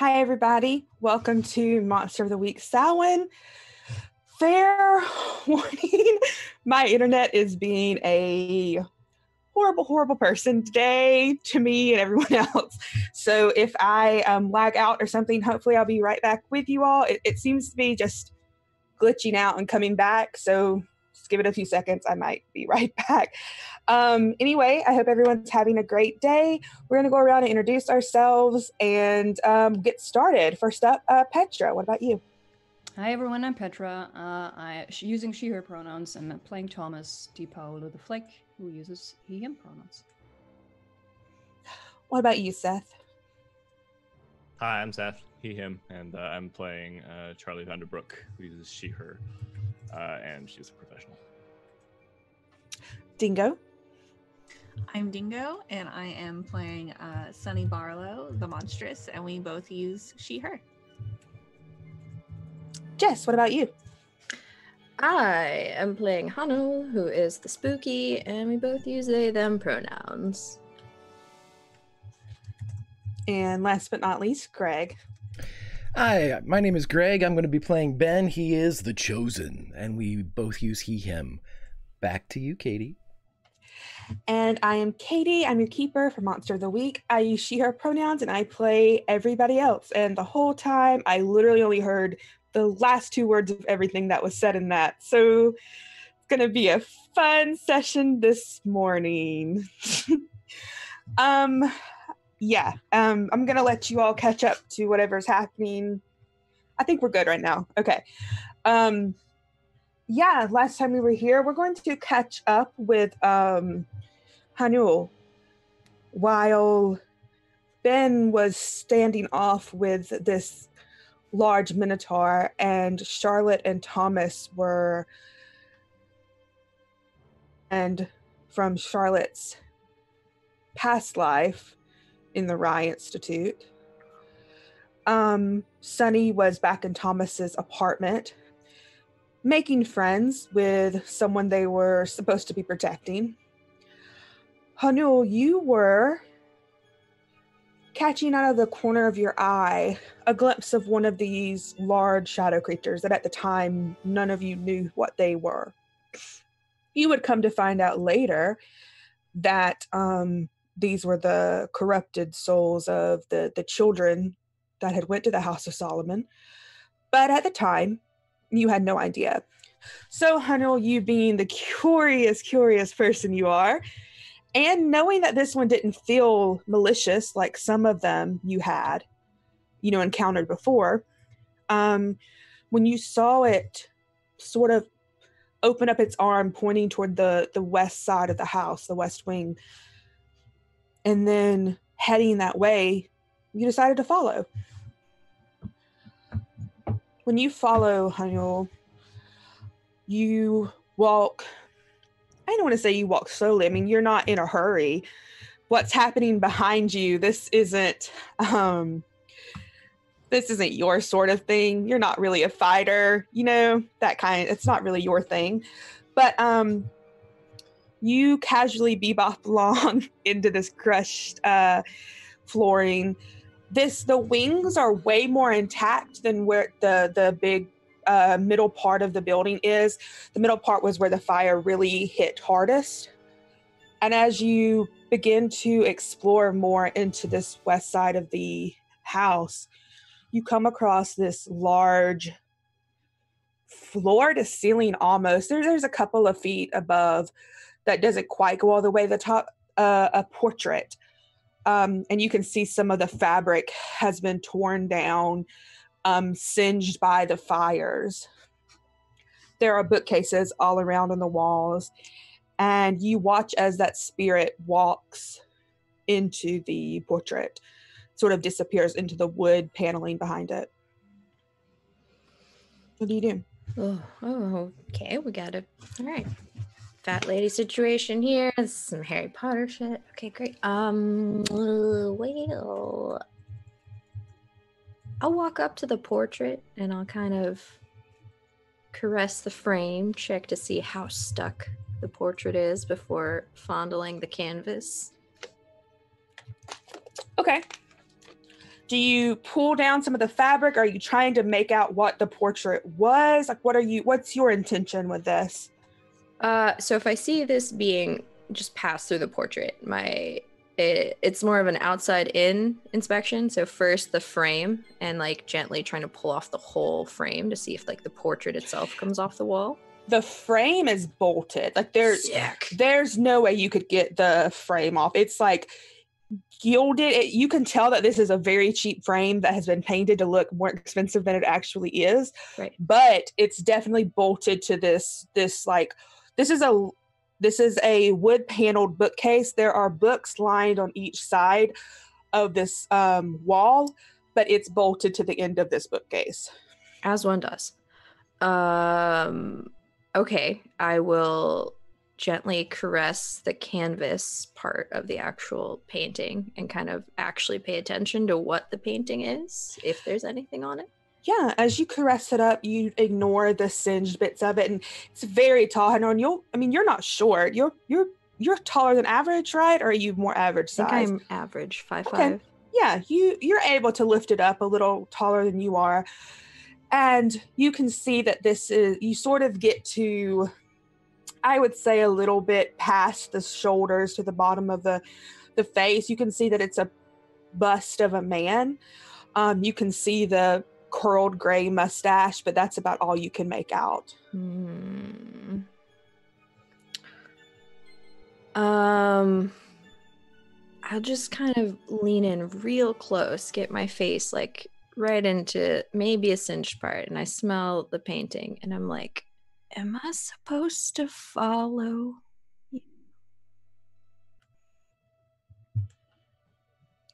Hi, everybody. Welcome to Monster of the Week Samhain. Fair warning, my internet is being a horrible person today to me and everyone else. So if I lag out or something, hopefully I'll be right back with you all. It seems to be just glitching out and coming back. So just give it a few seconds. I might be right back. Anyway, I hope everyone's having a great day. We're going to go around and introduce ourselves and get started. First up, Petra, what about you? Hi everyone, I'm Petra. I'm using she/her pronouns and I'm playing Thomas DiPaolo the Flick, who uses he/him pronouns. What about you, Seth? Hi, I'm Seth, he/him, and I'm playing Charlie Vanderbrook, who uses she/her, and she's a professional. Dingo? I'm Dingo, and I am playing Sunny Barlow, the monstrous, and we both use she/her. Jess, what about you? I am playing Hanu, who is the spooky, and we both use they, them pronouns. And last but not least, Greg. Hi, my name is Greg. I'm going to be playing Ben. He is the chosen, and we both use he, him. Back to you, Katie. And I am Katie. I'm your keeper for Monster of the Week. I use she, her pronouns, and I play everybody else. And the whole time, I literally only heard the last two words of everything that was said in that. So it's going to be a fun session this morning. I'm going to let you all catch up to whatever's happening. I think we're good right now. Okay. Last time we were here, we're going to catch up with Hanu while Ben was standing off with this large minotaur, and Charlotte and Thomas were, and from Charlotte's past life in the Rye Institute. Sunny was back in Thomas's apartment, making friends with someone they were supposed to be protecting. Hanu, you were catching out of the corner of your eye a glimpse of one of these large shadow creatures that at the time none of you knew what they were. You would come to find out later that these were the corrupted souls of the children that had went to the House of Solomon. But at the time, you had no idea. So, Hanu, you being the curious person you are, and knowing that this one didn't feel malicious like some of them you had, encountered before, when you saw it sort of open up its arm pointing toward the west side of the house, the west wing, and then heading that way, you decided to follow. When you follow, Hanu, you walk, I don't want to say you walk slowly. I mean, you're not in a hurry. What's happening behind you, this isn't your sort of thing. You're not really a fighter, it's not really your thing. But you casually bebop along into this crushed flooring. The wings are way more intact than where the big middle part of the building is. The middle part was where the fire really hit hardest. And as you begin to explore more into this west side of the house, you come across this large floor to ceiling almost. There's a couple of feet above that doesn't quite go all the way to the top, a portrait. And you can see some of the fabric has been torn down, singed by the fires. There are bookcases all around on the walls, and you watch as that spirit walks into the portrait, sort of disappears into the wood paneling behind it. What do you do? Oh, okay, we got it. All right. Fat lady situation here. This is some Harry Potter shit. Okay, great. Well, I'll walk up to the portrait and I'll kind of caress the frame, check to see how stuck the portrait is before fondling the canvas. Okay. Do you pull down some of the fabric? Are you trying to make out what the portrait was? Like, what's your intention with this? So if I see this being just passed through the portrait, it's more of an outside-in inspection. So first the frame, and like gently trying to pull off the whole frame to see if like the portrait itself comes off the wall. The frame is bolted. Like there's no way you could get the frame off. It's like gilded. You can tell that this is a very cheap frame that has been painted to look more expensive than it actually is. Right. But it's definitely bolted to this is a wood paneled bookcase. There are books lined on each side of this wall, but it's bolted to the end of this bookcase. As one does. Okay, I will gently caress the canvas part of the actual painting and kind of actually pay attention to what the painting is, if there's anything on it. Yeah, as you caress it up, you ignore the singed bits of it, and it's very tall. And you're not short. You're taller than average, right? Or are you more average size? I think I'm average, 5'5". Okay. Yeah, you're able to lift it up a little taller than you are, and you can see that you sort of get to, I would say, a little bit past the shoulders to the bottom of the face. You can see that it's a bust of a man. You can see the curled gray mustache, but that's about all you can make out. I'll just kind of lean in real close, get my face like right into maybe a singed part, and I smell the painting, and I'm like, am I supposed to follow you?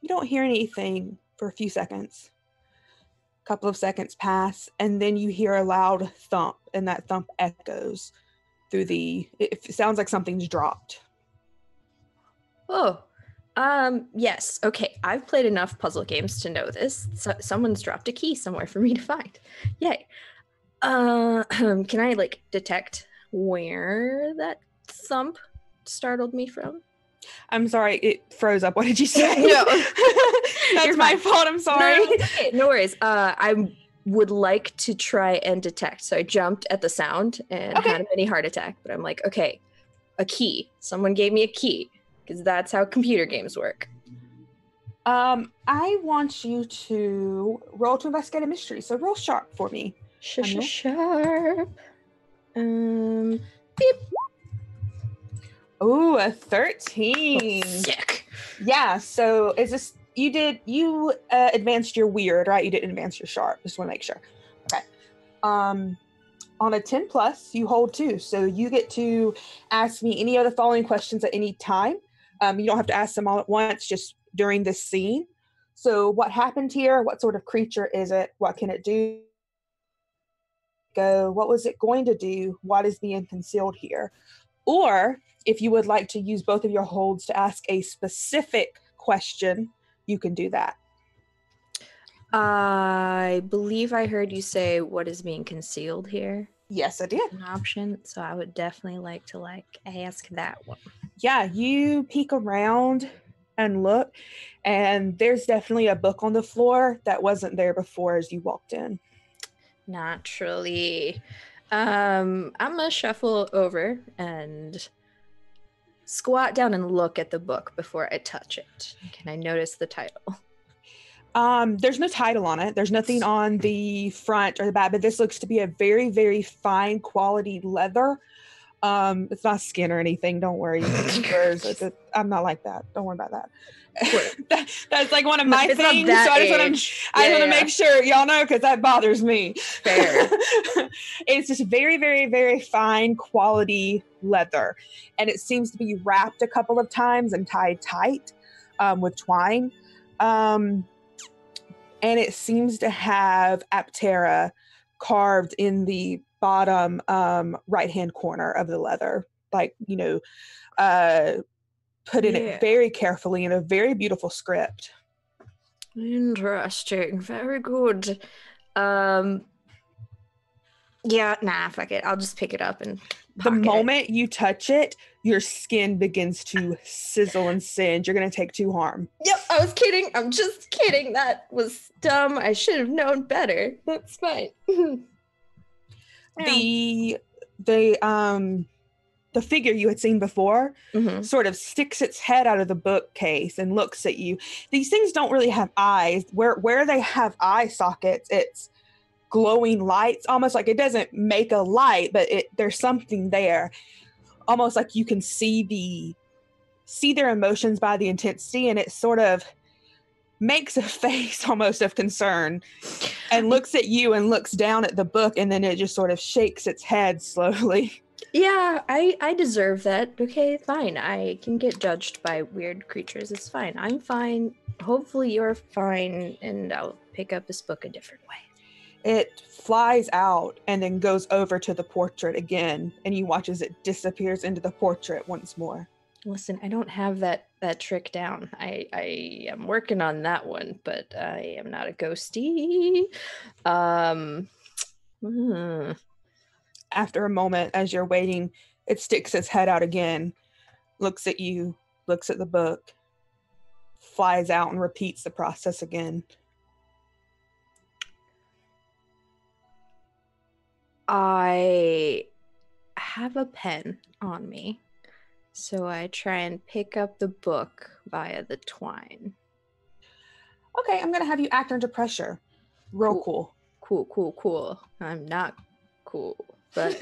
You don't hear anything for a few seconds. A couple of seconds pass, and then you hear a loud thump, and that thump echoes through it sounds like something's dropped. Oh, yes. Okay, I've played enough puzzle games to know this. So someone's dropped a key somewhere for me to find. Yay. Can I like detect where that thump startled me from? I'm sorry, it froze up. What did you say? No. That's my fault. I'm sorry. No, okay, no worries. I would like to try and detect. So I jumped at the sound and had a mini heart attack. But I'm like, okay, a key. Someone gave me a key, because that's how computer games work. I want you to roll to investigate a mystery. So roll sharp for me. Sharp. Beep. Ooh, a 13. Oh, sick. Yeah, so is this, you advanced your weird, right? You didn't advance your sharp. Just want to make sure. Okay. On a 10 plus, you hold 2. So you get to ask me any of the following questions at any time. You don't have to ask them all at once, just during this scene. So what happened here? What sort of creature is it? What can it do? What was it going to do? What is being concealed here? Or if you would like to use both of your holds to ask a specific question, you can do that. I believe I heard you say what is being concealed here. Yes, I did. An option, so I would definitely like to ask that one. Yeah, you peek around and look, and there's definitely a book on the floor that wasn't there before as you walked in. Naturally. I'm gonna shuffle over and squat down and look at the book before I touch it. Can I notice the title? There's no title on it. There's nothing on the front or the back, but this looks to be a very, very fine quality leather. It's not skin or anything. Don't worry. I'm not like that. Don't worry about that. That's like one of my things. So I just want to make sure y'all know, because that bothers me. Fair. It's just very, very, very fine quality leather, and it seems to be wrapped a couple of times and tied tight with twine. And it seems to have Aptera carved in the bottom right-hand corner of the leather, like, put in it very carefully in a very beautiful script. Interesting. Very good. Fuck it. I'll just pick it up and the moment you touch it, your skin begins to sizzle and singe. You're going to take 2 harm. Yep, I was kidding. I'm just kidding. That was dumb. I should have known better. That's fine. The figure you had seen before Mm-hmm. sort of sticks its head out of the bookcase and looks at you. These things don't really have eyes. Where they have eye sockets, it's glowing lights, almost like it doesn't make a light, but there's something there. Almost like you can see their emotions by the intensity, and it sort of makes a face almost of concern and looks at you and looks down at the book, and then it just sort of shakes its head slowly. Yeah, I deserve that. Okay, fine. I can get judged by weird creatures. It's fine. I'm fine. Hopefully you're fine, and I'll pick up this book a different way. It flies out and then goes over to the portrait again, and you watch as it disappears into the portrait once more. Listen, I don't have that trick down. I am working on that one, but I am not a ghosty. After a moment, as you're waiting, it sticks its head out again, looks at you, looks at the book, flies out and repeats the process again. I have a pen on me, so I try and pick up the book via the twine. Okay, I'm going to have you act under pressure. Real cool. Cool. I'm not cool, but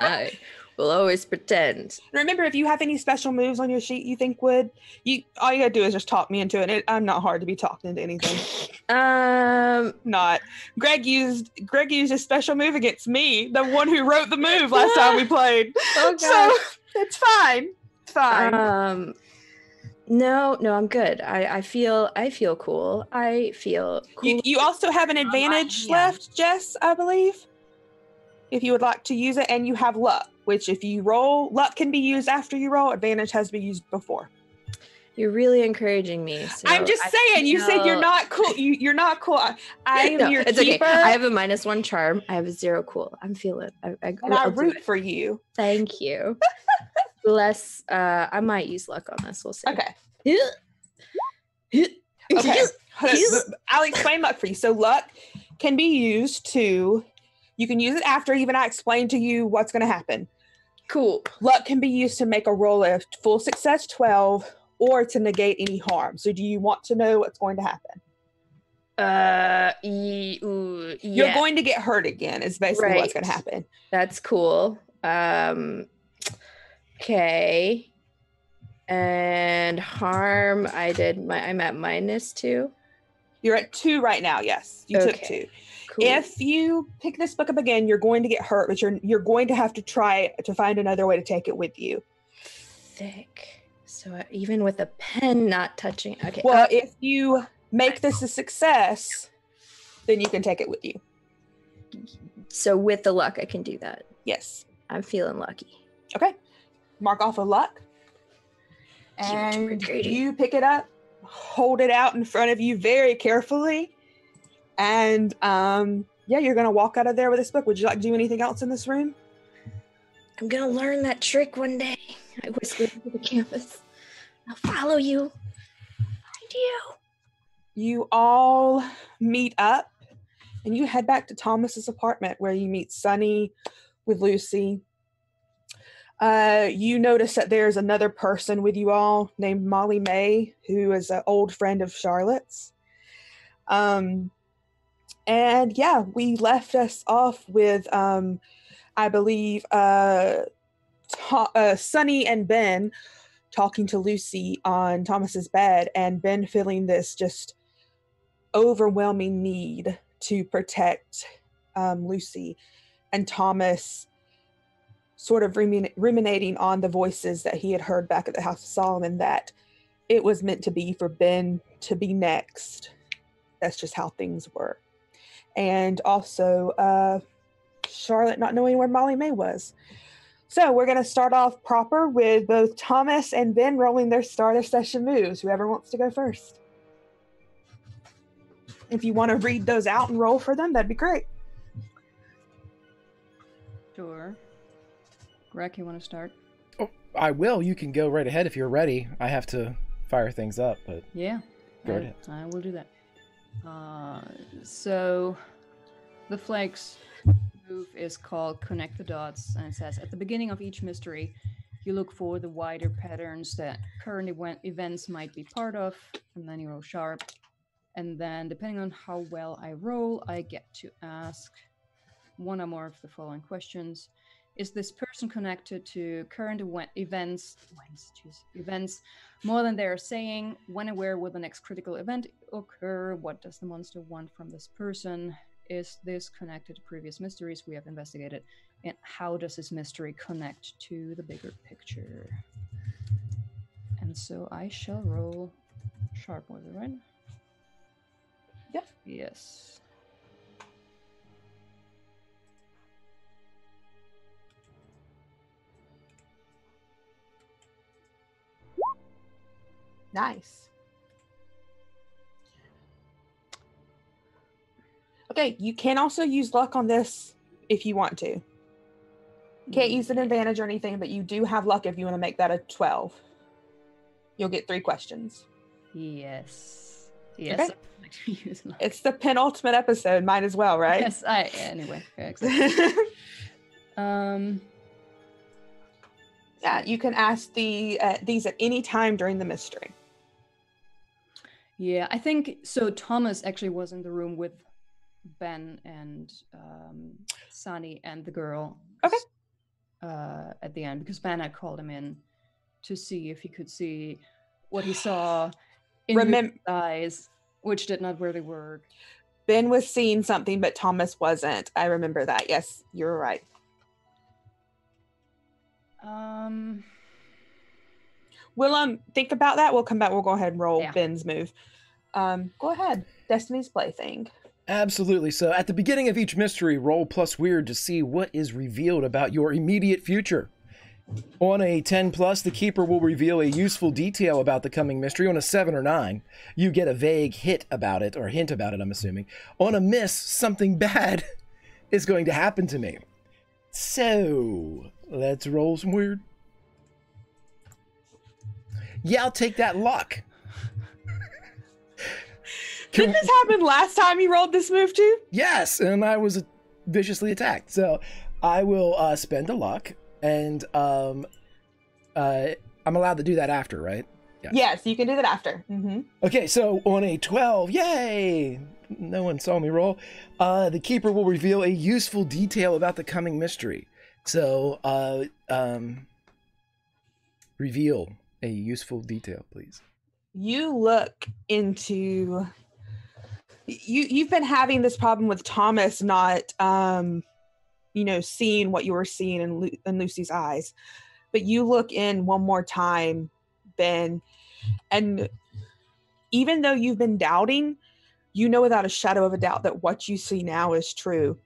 I will always pretend. Remember, if you have any special moves on your sheet you think all you gotta do is just talk me into it. I'm not hard to be talked into anything. Not. Greg used a special move against me, the one who wrote the move last time we played. Oh, so it's fine. It's fine. No, I'm good. I feel cool. I feel cool. You also have an advantage left, Jess, I believe, if you would like to use it, and you have luck, which if you roll, luck can be used after you roll. Advantage has to be used before. You're really encouraging me. So I'm just saying. You said you're not cool. You're not cool. I am your it's keeper. Okay. I have a -1 charm. I have a 0 cool. I'm feeling. And I root for you. Thank you. Less. I might use luck on this. We'll see. Okay. Okay. I'll explain luck for you. So luck can be used to. You can use it after even I explain to you what's going to happen. Cool. Luck can be used to make a roll of full success 12 or to negate any harm. So do you want to know what's going to happen? Yeah. You're going to get hurt again is basically what's going to happen. That's cool. Okay. And harm, I'm at -2. You're at 2 right now. Yes, you took 2. Cool. If you pick this book up again, you're going to get hurt, but you're going to have to try to find another way to take it with you. Thick. So even with a pen not touching. Okay. Well, if you make this a success, then you can take it with you. So with the luck, I can do that. Yes. I'm feeling lucky. Okay. Mark off a luck. And you pick it up, hold it out in front of you very carefully. And you're going to walk out of there with this book. Would you like to do anything else in this room? I'm going to learn that trick one day. I whispered to the campus. I'll follow you. Find you. You all meet up and you head back to Thomas's apartment where you meet Sunny with Lucy. You notice that there's another person with you all named Molly May, who is an old friend of Charlotte's. We left us off with, I believe, Sunny and Ben talking to Lucy on Thomas's bed, and Ben feeling this just overwhelming need to protect Lucy, and Thomas sort of ruminating on the voices that he had heard back at the House of Solomon, that it was meant to be for Ben to be next. That's just how things were. And also Charlotte not knowing where Molly May was. So we're going to start off proper with both Thomas and Ben rolling their starter session moves. Whoever wants to go first. If you want to read those out and roll for them, that'd be great. Sure. Greg, you want to start? I will. You can go right ahead if you're ready. I have to fire things up, but Yeah, go ahead. I will do that. So the flag's move is called Connect the Dots, and it says at the beginning of each mystery, you look for the wider patterns that current events might be part of, and then you roll sharp. And then, depending on how well I roll, I get to ask one or more of the following questions. Is this person connected to current events more than they're saying? When and where will the next critical event occur? What does the monster want from this person? Is this connected to previous mysteries we have investigated? And how does this mystery connect to the bigger picture? And so I shall roll sharp, was it right? Yep. Yes. Nice. Okay, you can also use luck on this if you want to. Can't use an advantage or anything, but you do have luck if you want to make that a 12. You'll get 3 questions. Yes. Okay. Use luck. It's the penultimate episode. Might as well, right? Yes, anyway. Yeah, exactly. Yeah, you can ask these at any time during the mystery. Yeah, I think so. Thomas actually was in the room with Ben and Sunny and the girl. Okay. At the end, because Ben had called him in to see if he could see what he saw in his eyes, which did not really work. Ben was seeing something, but Thomas wasn't. I remember that. Yes, you're right. We'll think about that. We'll come back. We'll go ahead and roll Ben's move. Go ahead. Destiny's Plaything. Absolutely. So at the beginning of each mystery, roll plus weird to see what is revealed about your immediate future. On a 10+, the keeper will reveal a useful detail about the coming mystery. On a 7 or 9, you get a vague hint about it, I'm assuming. On a miss, something bad is going to happen to me. So, let's roll some weird. Yeah, I'll take that luck. Did this happen last time you rolled this move too? Yes, and I was viciously attacked. So I will spend a luck, and I'm allowed to do that after, right? Yeah. Yes, you can do that after. Mm-hmm. Okay, so on a 12, yay! No one saw me roll. The keeper will reveal a useful detail about the coming mystery. So, reveal a useful detail, please. You look into... You've been having this problem with Thomas not, seeing what you were seeing in Lucy's eyes. But you look in one more time, Ben, and even though you've been doubting, you know without a shadow of a doubt that what you see now is true.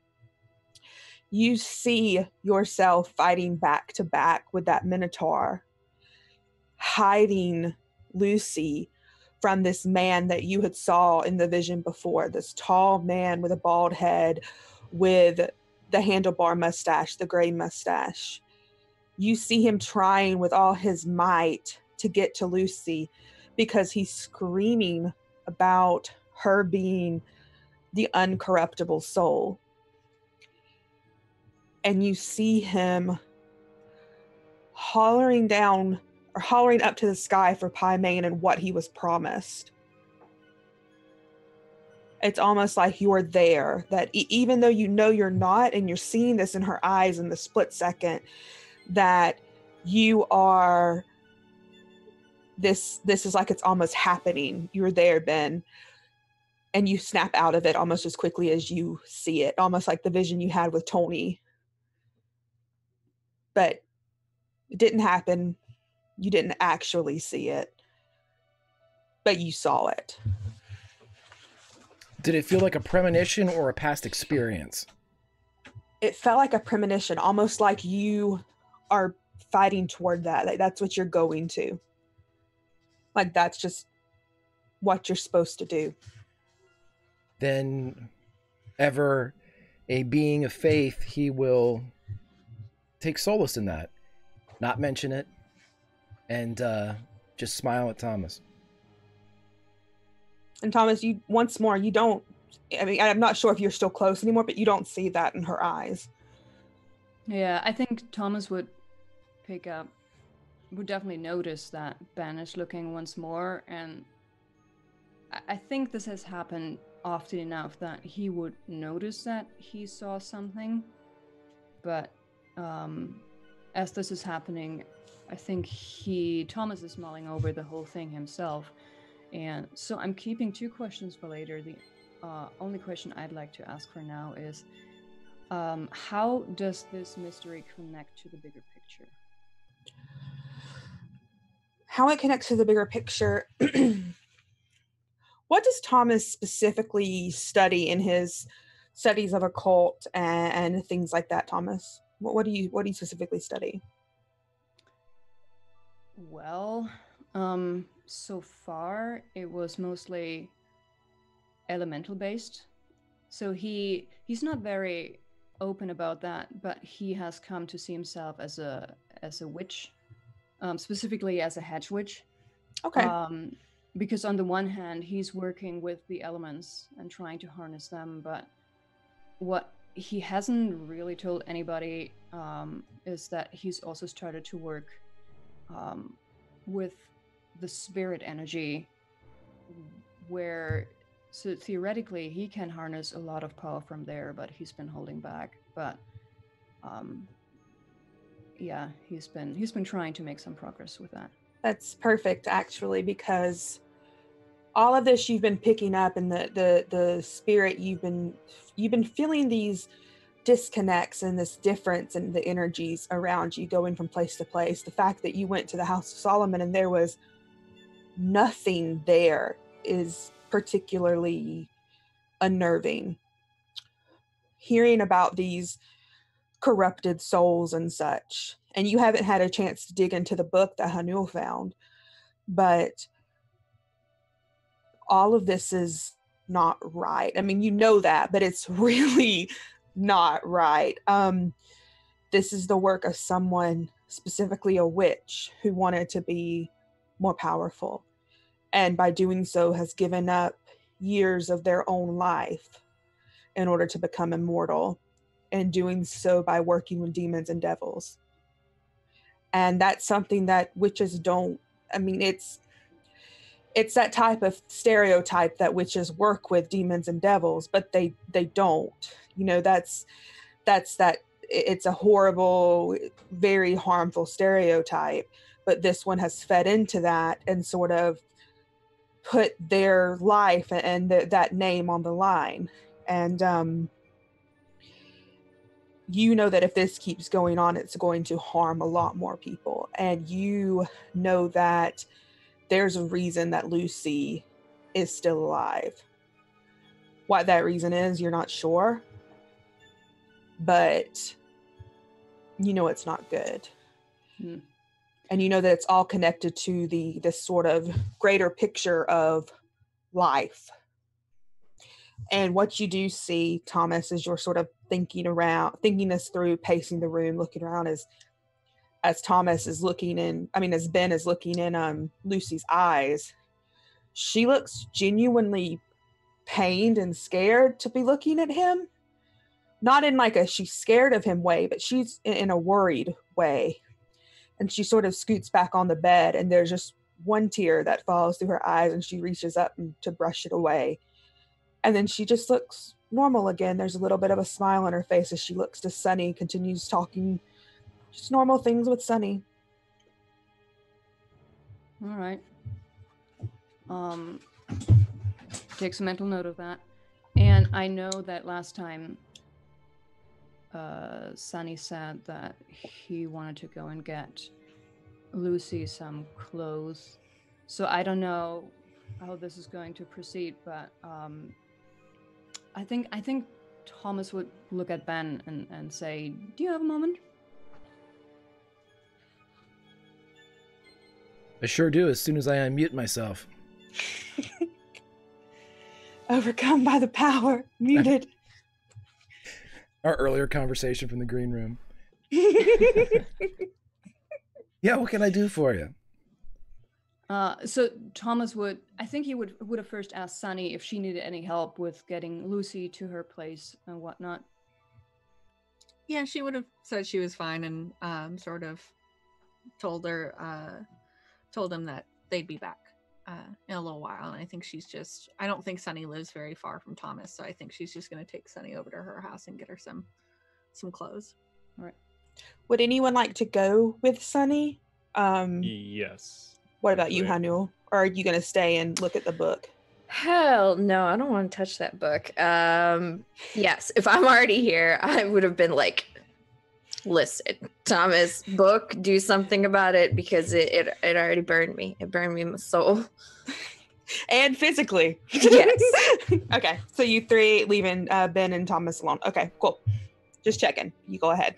You see yourself fighting back to back with that Minotaur, hiding Lucy from this man that you had saw in the vision before, this tall man with a bald head, with the handlebar mustache, the gray mustache. You see him trying with all his might to get to Lucy because he's screaming about her being the uncorruptible soul. And you see him hollering up to the sky for Paimon and what he was promised. It's almost like you're there, that even though you know you're not, and you're seeing this in her eyes in the split second, that you are, this is like it's almost happening. You're there, Ben. And you snap out of it almost as quickly as you see it, almost like the vision you had with Tony. But it didn't happen. You didn't actually see it, but you saw it. Did it feel like a premonition or a past experience? It felt like a premonition, almost like you are fighting toward that. Like that's what you're going to. Like that's just what you're supposed to do. Then, ever a being of faith, he will take solace in that. Not mention it, and just smile at Thomas. And Thomas, you once more, you don't, I mean, I'm not sure if you're still close anymore, but you don't see that in her eyes. Yeah, I think Thomas would definitely notice that Ben is looking once more, and I think this has happened often enough that he would notice that he saw something. But as this is happening, I think Thomas is mulling over the whole thing himself. And so I'm keeping 2 questions for later. The only question I'd like to ask for now is, how does this mystery connect to the bigger picture? How it connects to the bigger picture. What does Thomas specifically study in his studies of occult and things like that, Thomas? What do you specifically study? Well, so far it was mostly elemental based. So he's not very open about that, but he has come to see himself as a witch, specifically as a hedge witch. Okay. Because on the one hand, he's working with the elements and trying to harness them, but what he hasn't really told anybody is that he's also started to work with the spirit energy, so theoretically he can harness a lot of power from there, but he's been holding back. But yeah, he's been trying to make some progress with that. That's perfect, actually, because all of this you've been picking up, and the spirit, you've been feeling these disconnects and this difference in the energies around you going from place to place. The fact that you went to the House of Solomon and there was nothing there is particularly unnerving. Hearing about these corrupted souls and such, and you haven't had a chance to dig into the book that Hanul found, but all of this is not right. I mean, you know that, but it's really not right. This is the work of someone, specifically a witch, who wanted to be more powerful, and by doing so has given up years of their own life in order to become immortal, and doing so by working with demons and devils. And that's something that witches don't, I mean, it's that type of stereotype that witches work with demons and devils, but they don't. You know, that's that, it's a horrible, very harmful stereotype, but this one has fed into that and sort of put their life and that name on the line. And you know that if this keeps going on, it's going to harm a lot more people. And you know that there's a reason that Lucy is still alive. What that reason is, you're not sure, but you know it's not good. And you know that it's all connected to this sort of greater picture of life. And what you do see, Thomas, as you're sort of thinking this through, pacing the room, looking around, as Thomas is looking in, as Ben is looking in Lucy's eyes, she looks genuinely pained and scared to be looking at him. Not in like a she's scared of him way, but she's in a worried way. And she sort of scoots back on the bed, and there's just one tear that falls through her eyes, and she reaches up to brush it away. And then she just looks normal again. There's a little bit of a smile on her face as she looks to Sunny, continues talking just normal things with Sunny. All right. Take some mental note of that. And I know that last time Sunny said that he wanted to go and get Lucy some clothes. So I don't know how this is going to proceed, but I think Thomas would look at Ben and say, "Do you have a moment?" I sure do, as soon as I unmute myself. Overcome by the power, muted. Our earlier conversation from the green room. Yeah, what can I do for you? So Thomas I think he would have first asked Sunny if she needed any help with getting Lucy to her place and whatnot. Yeah, she would have said she was fine and sort of told him that they'd be back in a little while. And I think I don't think Sunny lives very far from Thomas, so I think she's just going to take Sunny over to her house and get her some clothes. All right. Would anyone like to go with Sunny? Yes. What about you, Hanul? Or are you going to stay and look at the book? Hell no, I don't want to touch that book. Yes, if I'm already here, I would have been like, listen, Thomas, book, do something about it, because it already burned me. It burned me in my soul. And physically. Yes. Okay, so you three leaving Ben and Thomas alone. Okay, cool. Just checking. You go ahead.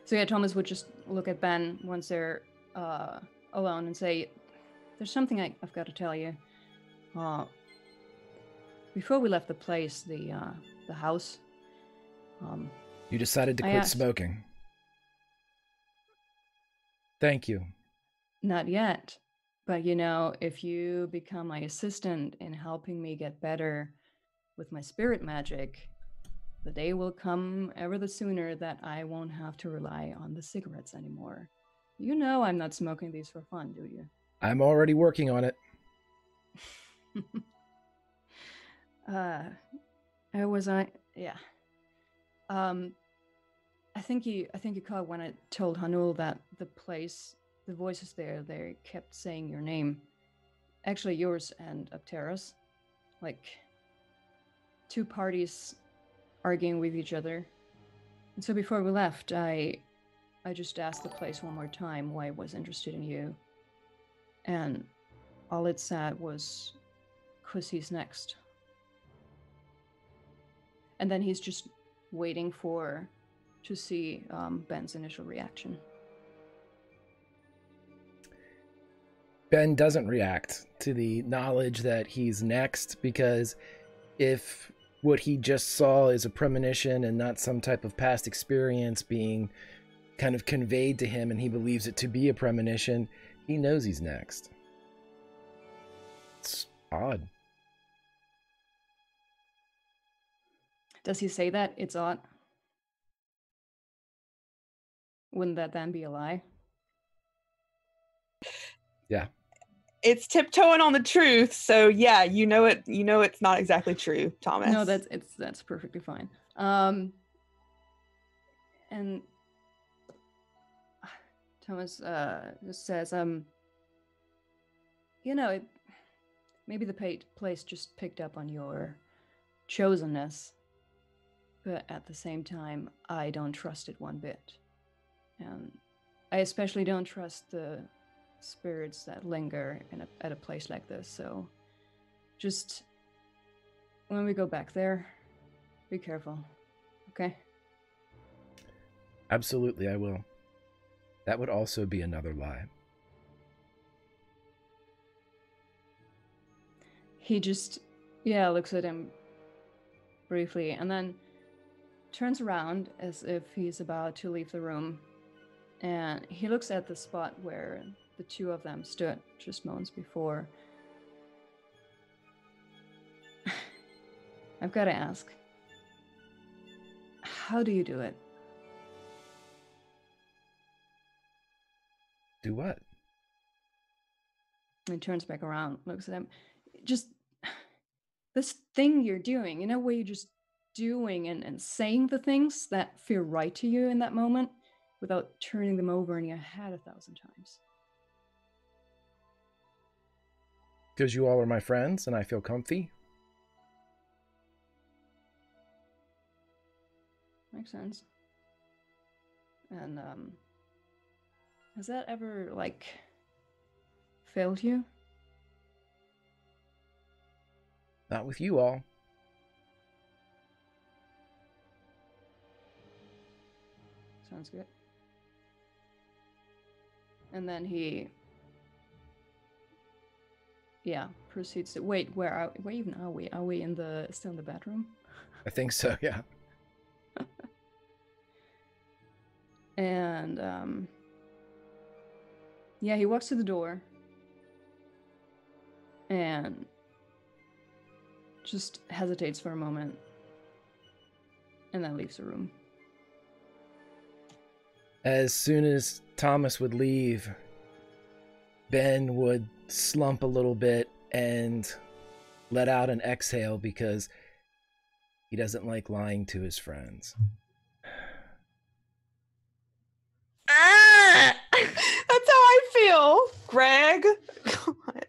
So yeah, Thomas would just look at Ben once they're alone and say, "There's something I've got to tell you. Before we left the place, the house, You decided to quit smoking. Thank you. Not yet, but if you become my assistant in helping me get better with my spirit magic, the day will come ever the sooner that I won't have to rely on the cigarettes anymore. You know I'm not smoking these for fun, do you?" I'm already working on it. Yeah. I think you caught when I told Hanul that the voices there, they kept saying your name. Actually, yours and Aptera's. Like, two parties arguing with each other. And so before we left, I just asked the place one more time why I was interested in you. And all it said was, "'Cause he's next." And then he's just waiting to see Ben's initial reaction. Ben doesn't react to the knowledge that he's next, because if what he just saw is a premonition and not some type of past experience being kind of conveyed to him and he believes it to be a premonition, he knows he's next. It's odd. Does he say that it's odd? Wouldn't that then be a lie? Yeah. It's tiptoeing on the truth, so yeah, it's not exactly true, Thomas. No, that's perfectly fine. And Thomas just says, maybe the place just picked up on your chosenness, but at the same time, I don't trust it one bit. And I especially don't trust the spirits that linger at a place like this. So just when we go back there, be careful, okay? Absolutely, I will. That would also be another lie. He just, looks at him briefly and then turns around as if he's about to leave the room. And he looks at the spot where the two of them stood just moments before. I've got to ask, how do you do it? Do what? And he turns back around, looks at him. Just this thing you're doing, where you're just doing and saying the things that feel right to you in that moment without turning them over in your head 1,000 times. Because you all are my friends and I feel comfy. Makes sense. And has that ever failed you? Not with you all. Sounds good. And then he proceeds to wait, where even are we? Are we still in the bedroom? I think so, yeah. And Yeah, he walks to the door and just hesitates for a moment and then leaves the room. As soon as Thomas would leave, Ben would slump a little bit and let out an exhale because he doesn't like lying to his friends. That's how I feel, Greg. God.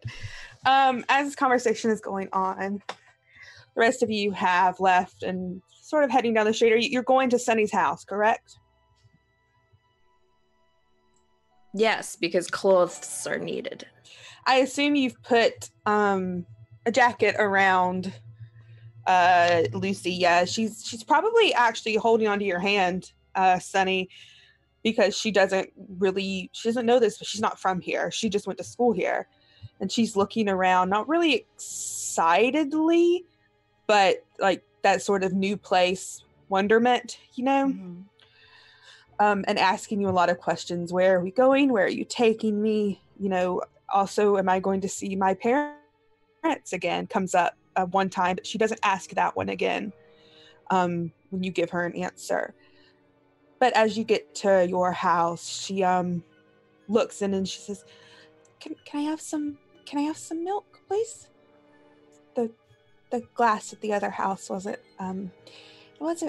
As this conversation is going on, the rest of you have left and sort of heading down the street. You're going to Sunny's house, correct? Yes, because clothes are needed. I assume you've put a jacket around Lucy. Yeah, she's probably actually holding onto your hand, Sunny, because she doesn't know this, but she's not from here. She just went to school here. And she's looking around, not really excitedly, but like that sort of new place wonderment, Mm-hmm. And asking you a lot of questions. Where are we going? Where are you taking me? Also, am I going to see my parents again? Comes up one time, but she doesn't ask that one again when you give her an answer. But as you get to your house, she looks in and she says, Can I have some milk, please? The glass at the other house wasn't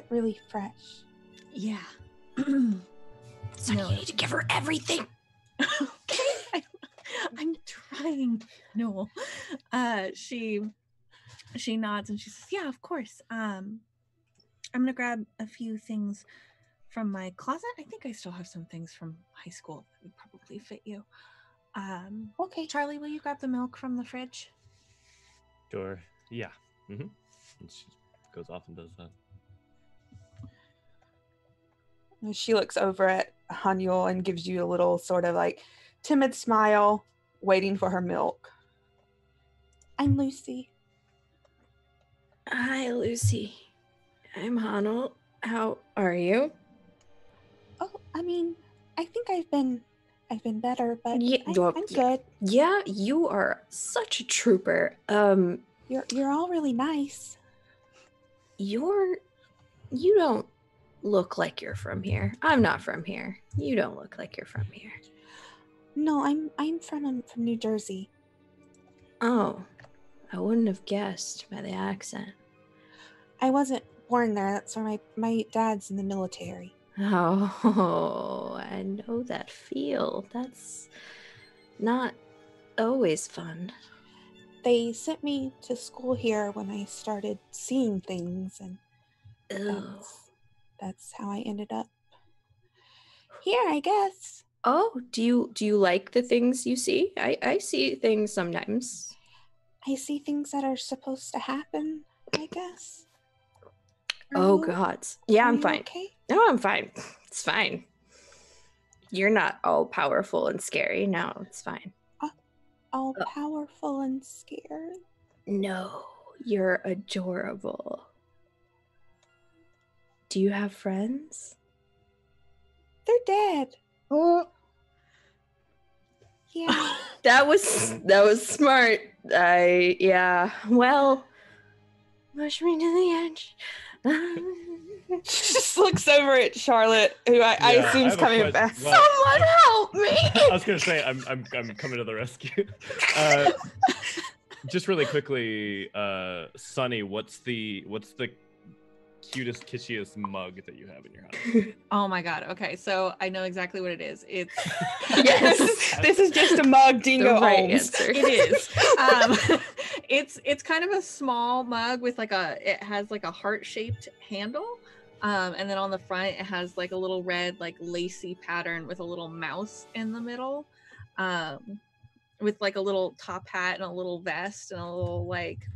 really fresh. Yeah. So you need to give her everything. I'm trying. No. She nods and she says, "Yeah, of course. I'm gonna grab a few things from my closet. I think I still have some things from high school that would probably fit you. Okay. Charlie, will you grab the milk from the fridge?" Sure. Yeah. Mm-hmm. And she goes off and does that. She looks over at Haniel and gives you a little sort of like timid smile, waiting for her milk. I'm Lucy. Hi, Lucy. I'm Haniel. How are you? Oh, I mean, I think I've been better, but Yeah, I'm good. Yeah, you are such a trooper. You're all really nice. You don't look like you're from here. I'm not from here. You don't look like you're from here. No, I'm from New Jersey. Oh, I wouldn't have guessed by the accent. I wasn't born there. That's where my dad's in the military. Oh, I know that feel. That's not always fun. They sent me to school here when I started seeing things, and that's how I ended up here, I guess. Oh, do you like the things you see? I see things sometimes. I see things that are supposed to happen, I guess. God. Yeah, I'm fine. Okay? No, I'm fine. It's fine. You're not all powerful and scary. No, it's fine. All powerful and scared? No, you're adorable. Do you have friends? They're dead. Oh. Yeah. That was smart. Well, push me to the edge. She just looks over at Charlotte, who I assume is coming back. Well, Someone help me! I was gonna say I'm coming to the rescue. Just really quickly, Sunny, what's the cutest, kitschiest mug that you have in your house? Oh my god. Okay, so I know exactly what it is. It's Yes. This is just a mug Dingo The right owns. answer. It is. It's kind of a small mug with it has like a heart-shaped handle. And then on the front it has like a little red like lacy pattern with a little mouse in the middle. With like a little top hat and a little vest and a little like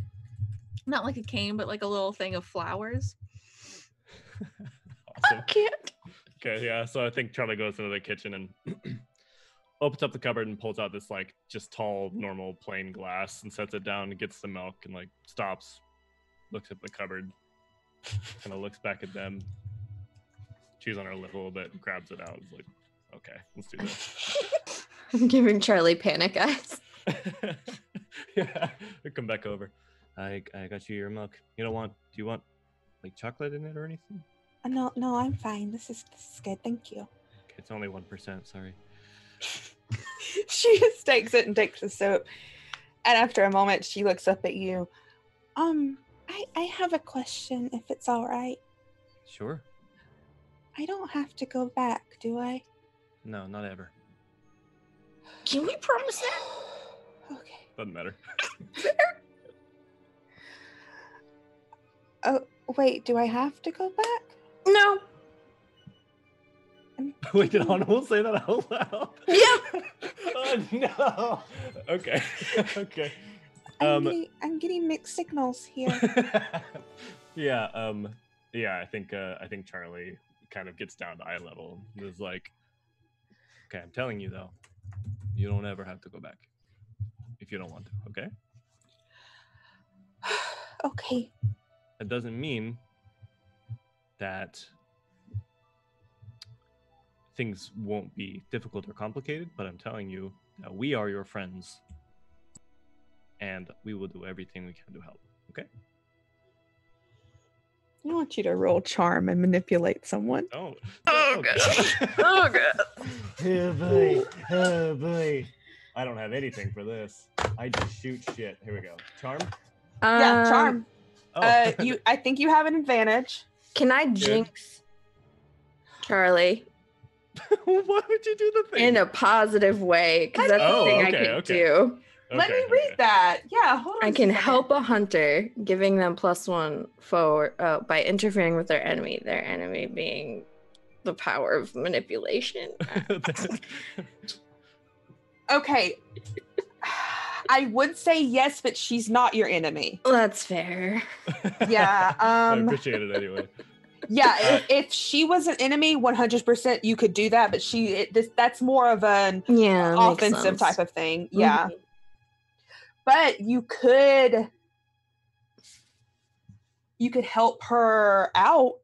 not like a cane, but like a little thing of flowers. Awesome. I can't. Okay, yeah. So I think Charlie goes into the kitchen and opens up the cupboard and pulls out this like just tall, normal, plain glass and sets it down and gets the milk and like stops, looks at the cupboard, kind of looks back at them, chews on her lip a little bit, and grabs it out. It's like, okay, let's do this. I'm giving Charlie panic eyes. Yeah, come back over. I got you your milk. Do you want like chocolate in it or anything? No, I'm fine. This is good. Thank you. Okay, it's only 1%. Sorry. She just takes it and takes the soap. And after a moment, she looks up at you. I have a question, if it's all right. Sure. I don't have to go back, do I? No, not ever. Can we promise that? Okay. Doesn't matter. Oh, wait, do I have to go back? No. Wait, did Honorable say that out loud? Yep. Oh no. Okay. Okay. I'm getting mixed signals here. Yeah. Yeah. I think Charlie kind of gets down to eye level and is like, "Okay, I'm telling you though, you don't ever have to go back if you don't want to. Okay." Okay. That doesn't mean that things won't be difficult or complicated, but I'm telling you that we are your friends and we will do everything we can to help. Okay? I want you to roll charm and manipulate someone. Oh, Oh, God. Oh, God. Oh boy. Oh boy. I don't have anything for this. I just shoot shit. Here we go. Charm? Yeah, charm. Oh. I think you have an advantage. Can I jinx Charlie Why would you do the thing? in a positive way? Because that's the thing I can do. Let me read that. Yeah, hold on. I can help a hunter, giving them +1 forward by interfering with their enemy being the power of manipulation. Okay. I would say yes, but she's not your enemy. That's fair. Yeah. I appreciate it anyway. Yeah, if she was an enemy, 100% you could do that, but that's more of an offensive type of thing. Yeah. Mhm. But you could help her out.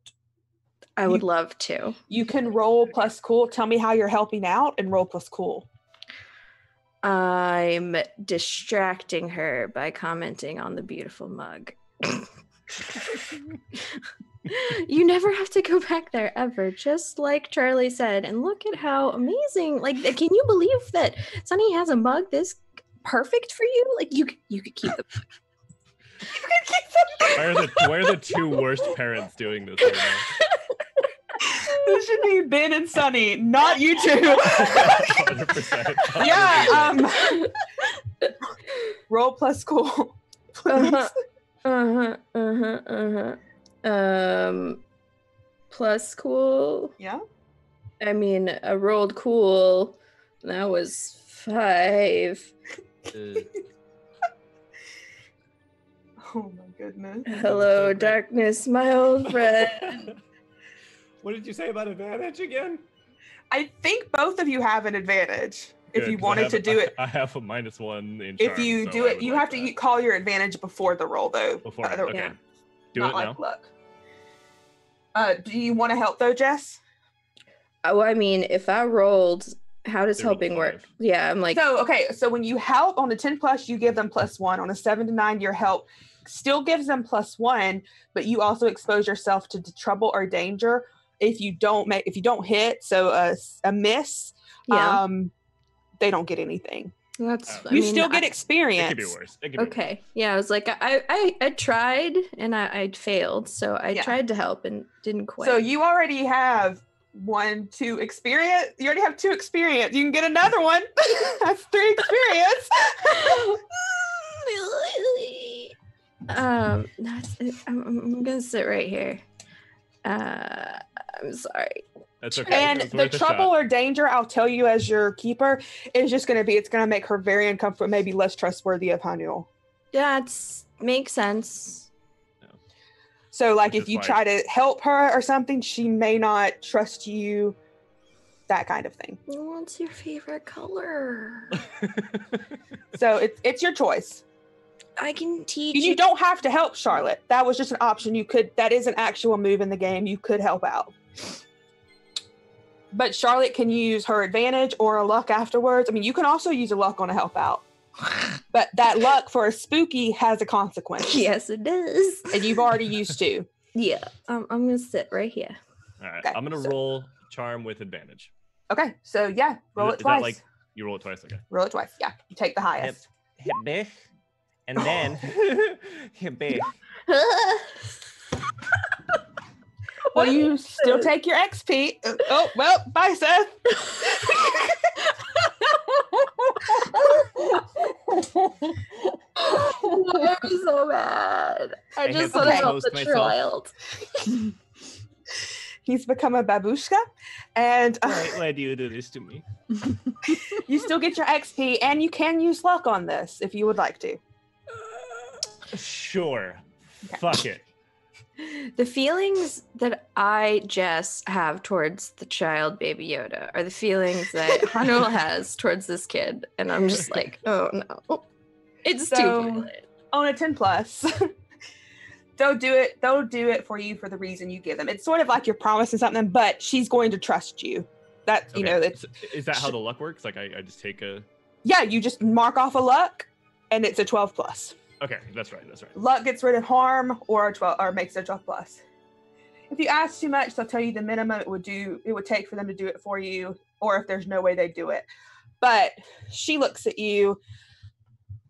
I would love to. You can roll plus cool. Tell me how you're helping out and roll plus cool. I'm distracting her by commenting on the beautiful mug. You never have to go back there ever, just like Charlie said. And look at how amazing! Like, can you believe that Sunny has a mug this perfect for you? Like, you could keep the. Why are the two worst parents doing this right now? This should be Ben and Sunny, not you two. 100%. Yeah. Roll plus cool. Please. Plus cool. Yeah. I mean, I rolled cool. That was 5. Oh my goodness. Hello, darkness, my old friend. What did you say about advantage again? I think both of you have an advantage. If Good, you 'cause wanted to do it. I have a -1 in If charm, you so do I it, would you like have to call your advantage before the roll, though. Before, Other- okay. Yeah. Do not it like now. luck. Do you want to help though, Jess? Oh, I mean, if I rolled, how does They rolled helping work? 5. Yeah, I'm like, So when you help on a 10+, you give them +1. On a 7 to 9, your help still gives them +1, but you also expose yourself to trouble or danger if you don't hit. So a miss, yeah, they don't get anything. that's. Oh. I You mean, still get It experience. could be worse. It could be Okay, yeah, I was like, I tried and I failed, so I Yeah. tried to help and didn't quite. So you already have 2 experience. You already have 2 experience. You can get another one. That's 3 experience. That's it. I'm gonna sit right here. I'm sorry. That's okay. And It's the worth a trouble shot. or danger, I'll tell you as your keeper, is just going to be, it's going to make her very uncomfortable, maybe less trustworthy of Hanuel. That's makes sense. So, like, Which if is you why- try to help her or something, she may not trust you, that kind of thing. What's your favorite color? So, it's your choice. I can teach You don't have to help Charlotte. That was just an option. That is an actual move in the game. You could help out. But Charlotte can use her advantage or a luck afterwards. I mean, you can also use a luck on a help out. But that luck for a spooky has a consequence. Yes, it does. And you've already used 2. Yeah, I'm gonna sit right here. All right, Okay, I'm gonna roll charm with advantage. Okay, so yeah, roll it Is twice. that like you roll it twice? Okay. Roll it twice. Yeah, you take the highest. Hit biff, and then hit biff. Well, you still take your XP. Oh, well, bye, Seth. I'm so mad. I just hit want to the help post the myself. child. He's become a babushka, and Why do you do this to me? you still get your XP, and you can use luck on this if you would like to. Sure. Okay. Fuck it. The feelings that I, Jess, have towards the child Baby Yoda are the feelings that Hanul has towards this kid. And I'm just like, oh no. It's too So- violent. On a 10 plus. They'll do it for you for the reason you give them. It's sort of like you're promising something, but she's going to trust you. That, you know, it's, So is that how the luck works? Like I just take a. yeah, you just mark off a luck and it's a 12 plus. Okay, that's right. That's right. Luck gets rid of harm or a 12 or makes it a 12 plus. If you ask too much, they'll tell you the minimum it would take for them to do it for you, or if there's no way they do it. But she looks at you.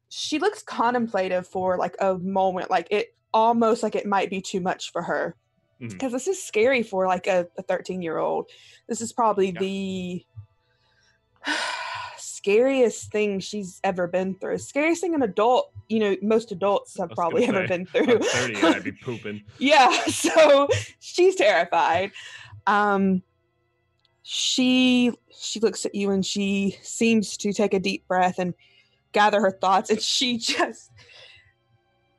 She looks contemplative for like a moment, like it almost like it might be too much for her. Mhm. Because this is scary for like a 13-year-old. This is probably the scariest thing she's ever been through. Scariest thing an adult, you know, most adults have I was probably gonna ever say, been through. I'm 30 and I'd be pooping. Yeah, so she's terrified. She looks at you and she seems to take a deep breath and gather her thoughts, and she just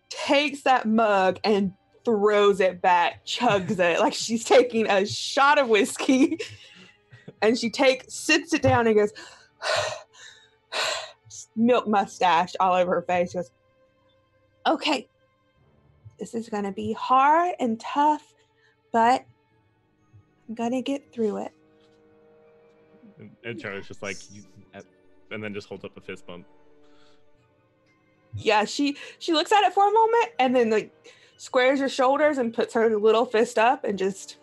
takes that mug and throws it back, chugs it like she's taking a shot of whiskey, and she sits it down and goes, milk mustache all over her face. She goes, okay, this is gonna be hard and tough, but I'm gonna get through it. And Charlie's just like, and then just holds up a fist bump. Yeah, she looks at it for a moment and then like squares her shoulders and puts her little fist up and just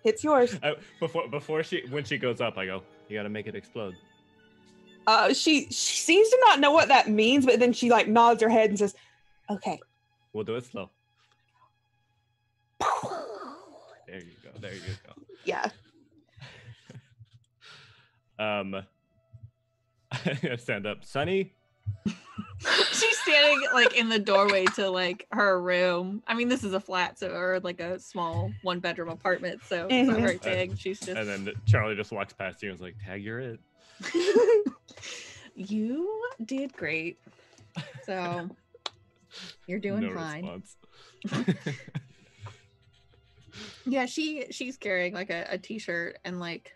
hits yours. When she goes up, I go, you gotta make it explode. She seems to not know what that means, but then she like nods her head and says, okay. We'll do it slow. There you go. There you go. Yeah. I stand up, Sonny. She's standing like in the doorway to like her room. I mean, this is a flat, or like a small 1-bedroom apartment, so it's not very big. She's just. And then Charlie just walks past you and is like, "Tag, you're it." You did great. So you're doing No fine. response. Yeah, she's carrying like a t-shirt and like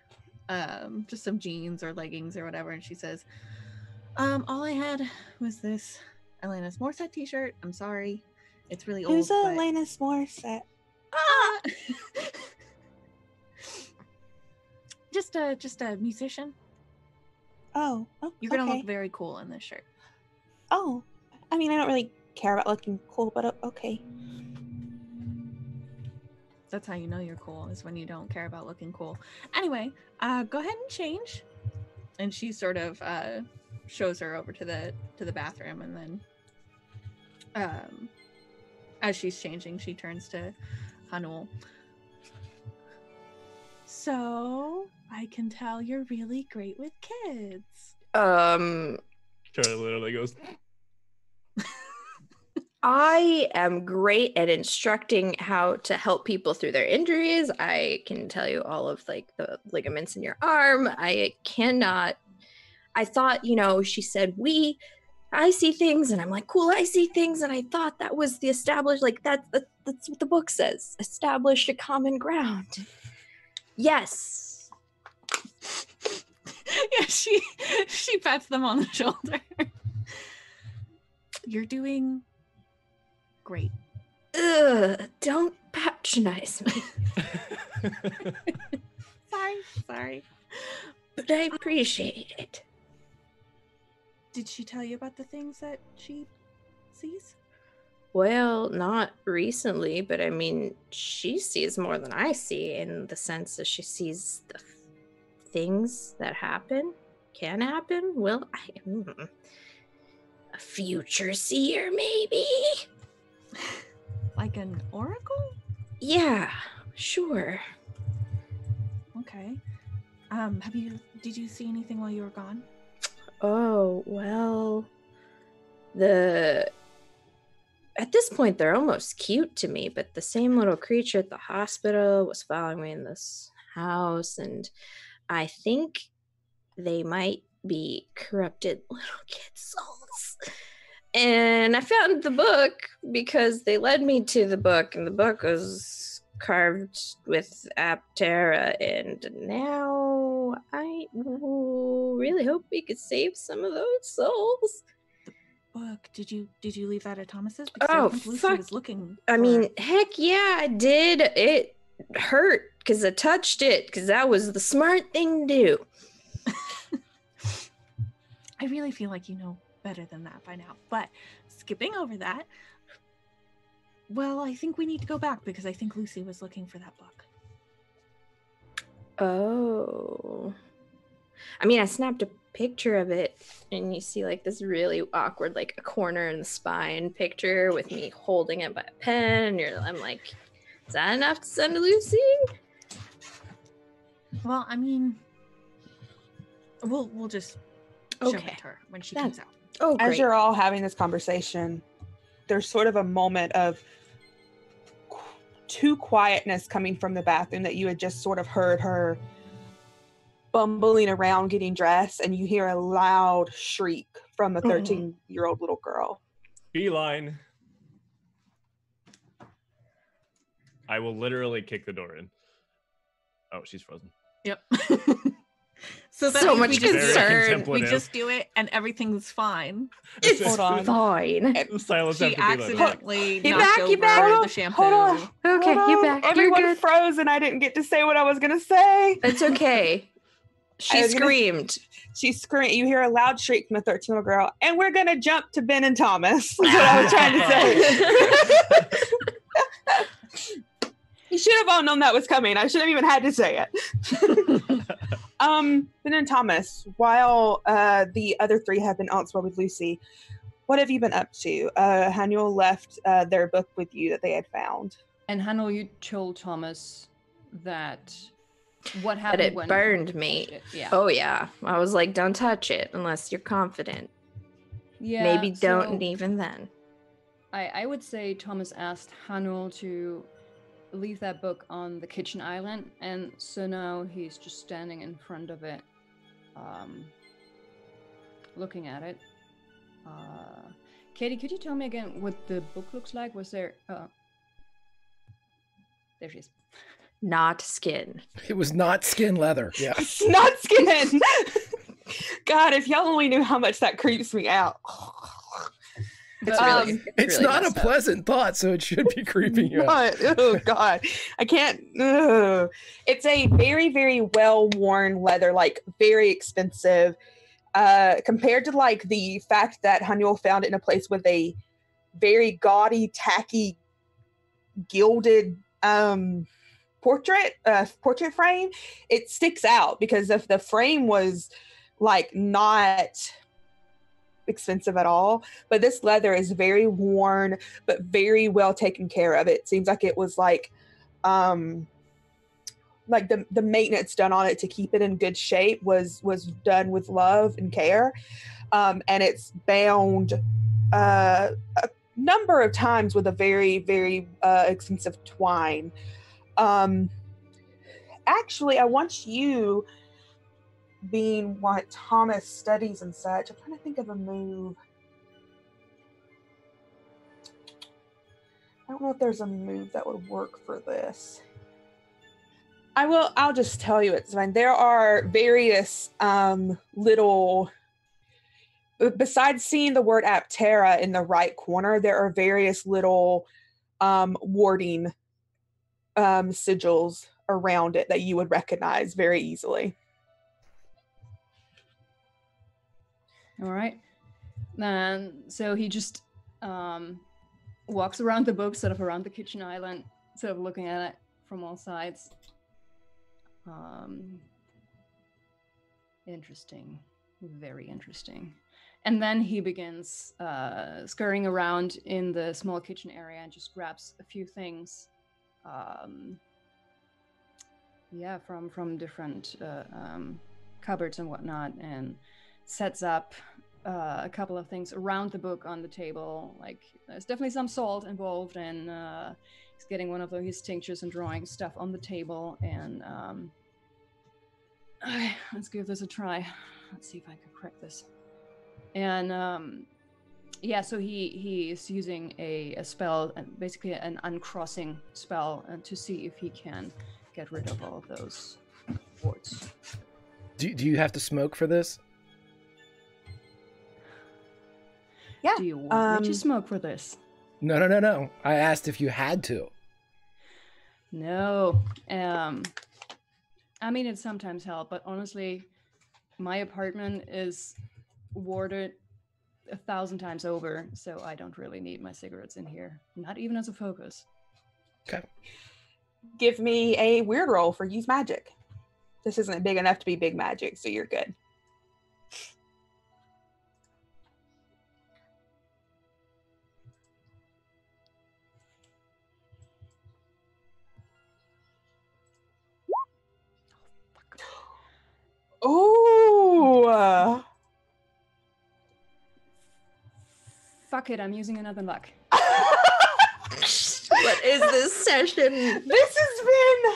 just some jeans or leggings or whatever, and she says, all I had was this Alanis Morissette t-shirt. I'm sorry, it's really old. Who's but- Alanis Morissette? Ah! just a musician. Oh, You're gonna okay. look very cool in this shirt. Oh, I mean, I don't really care about looking cool, but okay. That's how you know you're cool, is when you don't care about looking cool. Anyway, go ahead and change. And she sort of shows her over to the bathroom, and then as she's changing, she turns to Hanul. So I can tell you're really great with kids. Charlie literally goes, I am great at instructing how to help people through their injuries. I can tell you all of like the ligaments in your arm. I thought, she said, I see things, and I'm like, cool, I see things. And I thought that was the established, like that's what the book says. Establish a common ground. Yes. Yeah, she pats them on the shoulder. You're doing great. Ugh, don't patronize me. Sorry. But I appreciate it. Did she tell you about the things that she sees? Well, not recently, but I mean, she sees more than I see in the sense that she sees the things that can happen. Well, a future seer, maybe? Like an oracle? Yeah, sure. Okay. Did you see anything while you were gone? Oh, well, at this point, they're almost cute to me, but the same little creature at the hospital was following me in this house, and I think they might be corrupted little kid souls. And I found the book because they led me to the book, and the book was carved with Aptera, and now I really hope we could save some of those souls. Book. Did you leave that at Thomas's? Because Oh, I think Lucy fuck. was looking. I for mean, it. heck yeah, I did. It hurt because I touched it because that was the smart thing to do. I really feel like you know better than that by now. But skipping over that, well, I think we need to go back because I think Lucy was looking for that book. Oh. I mean, I snapped a picture of it, and you see like this really awkward, like a corner in the spine picture with me holding it by a pen. And I'm like, is that enough to send to Lucy? Well, I mean, we'll just show Okay. it to her when she comes out. Oh, great. As you're all having this conversation, there's sort of a moment of too quietness coming from the bathroom that you had just sort of heard her bumbling around getting dressed, and you hear a loud shriek from a 13-year-old little girl. Beeline. I will literally kick the door in. Oh, she's frozen. Yep. So So means much we just do it. concern. We just do it, and everything's fine. It's Hold on. fine. Silence She after Beeline. accidentally You knocked back, over you back? the shampoo. Hold on. Okay, Hold you're on. back. You're Everyone good. froze, and I didn't get to say what I was going to say. It's okay. She was gonna- screamed. She screamed. You hear a loud shriek from a 13-year-old girl, and we're going to jump to Ben and Thomas. That's what I was trying to say. You should have all known that was coming. I shouldn't have even had to say it. Ben and Thomas, while the other three have been elsewhere with Lucy, what have you been up to? Haniel left their book with you that they had found. And Hannel, you told Thomas that what But happened it when burned me. Yeah. Oh, yeah. I was like, don't touch it unless you're confident. Yeah. Maybe don't so even then. I would say Thomas asked Hannel to leave that book on the kitchen island, and so now he's just standing in front of it, looking at it. Katie, could you tell me again what the book looks like? Was there there she is. Not skin. It was not skin leather. Yeah. It's not skin. God, if y'all only knew how much that creeps me out. It's But, really, It's really not a messed up. pleasant thought, so it should be creeping you out. Oh God, I can't. Ugh. It's a very, very well-worn leather, like very expensive. Compared to like the fact that Haniel found it in a place with a very gaudy, tacky, gilded portrait frame, it sticks out because if the frame was like not expensive at all, but this leather is very worn but very well taken care of. It seems like it was like the maintenance done on it to keep it in good shape was done with love and care, and it's bound a number of times with a very, very expensive twine. Actually, I want you, being what Thomas studies and such, I'm trying to think of a move. I don't know if there's a move that would work for this. I'll just tell you it's fine. There are various little, besides seeing the word Aptera in the right corner, there are various little warding sigils around it that you would recognize very easily. All right. And so he just walks around the book, sort of around the kitchen island, sort of looking at it from all sides. Interesting. Very interesting. And then he begins scurrying around in the small kitchen area and just grabs a few things. From different cupboards and whatnot, and sets up a couple of things around the book on the table. Like, there's definitely some salt involved, and he's getting one of his tinctures and drawing stuff on the table. And okay, let's give this a try. Let's see if I can crack this. And so he is using a spell, basically an uncrossing spell, to see if he can get rid of all of those warts. Do you have to smoke for this? Yeah. Do you want me to smoke for this? No. I asked if you had to. No. I mean, it sometimes helps, but honestly, my apartment is warded 1,000 times over, so I don't really need my cigarettes in here. Not even as a focus. Okay. Give me a weird roll for use magic. This isn't big enough to be big magic, so you're good. Oh! Fuck it, I'm using another luck. What is this session? This has been...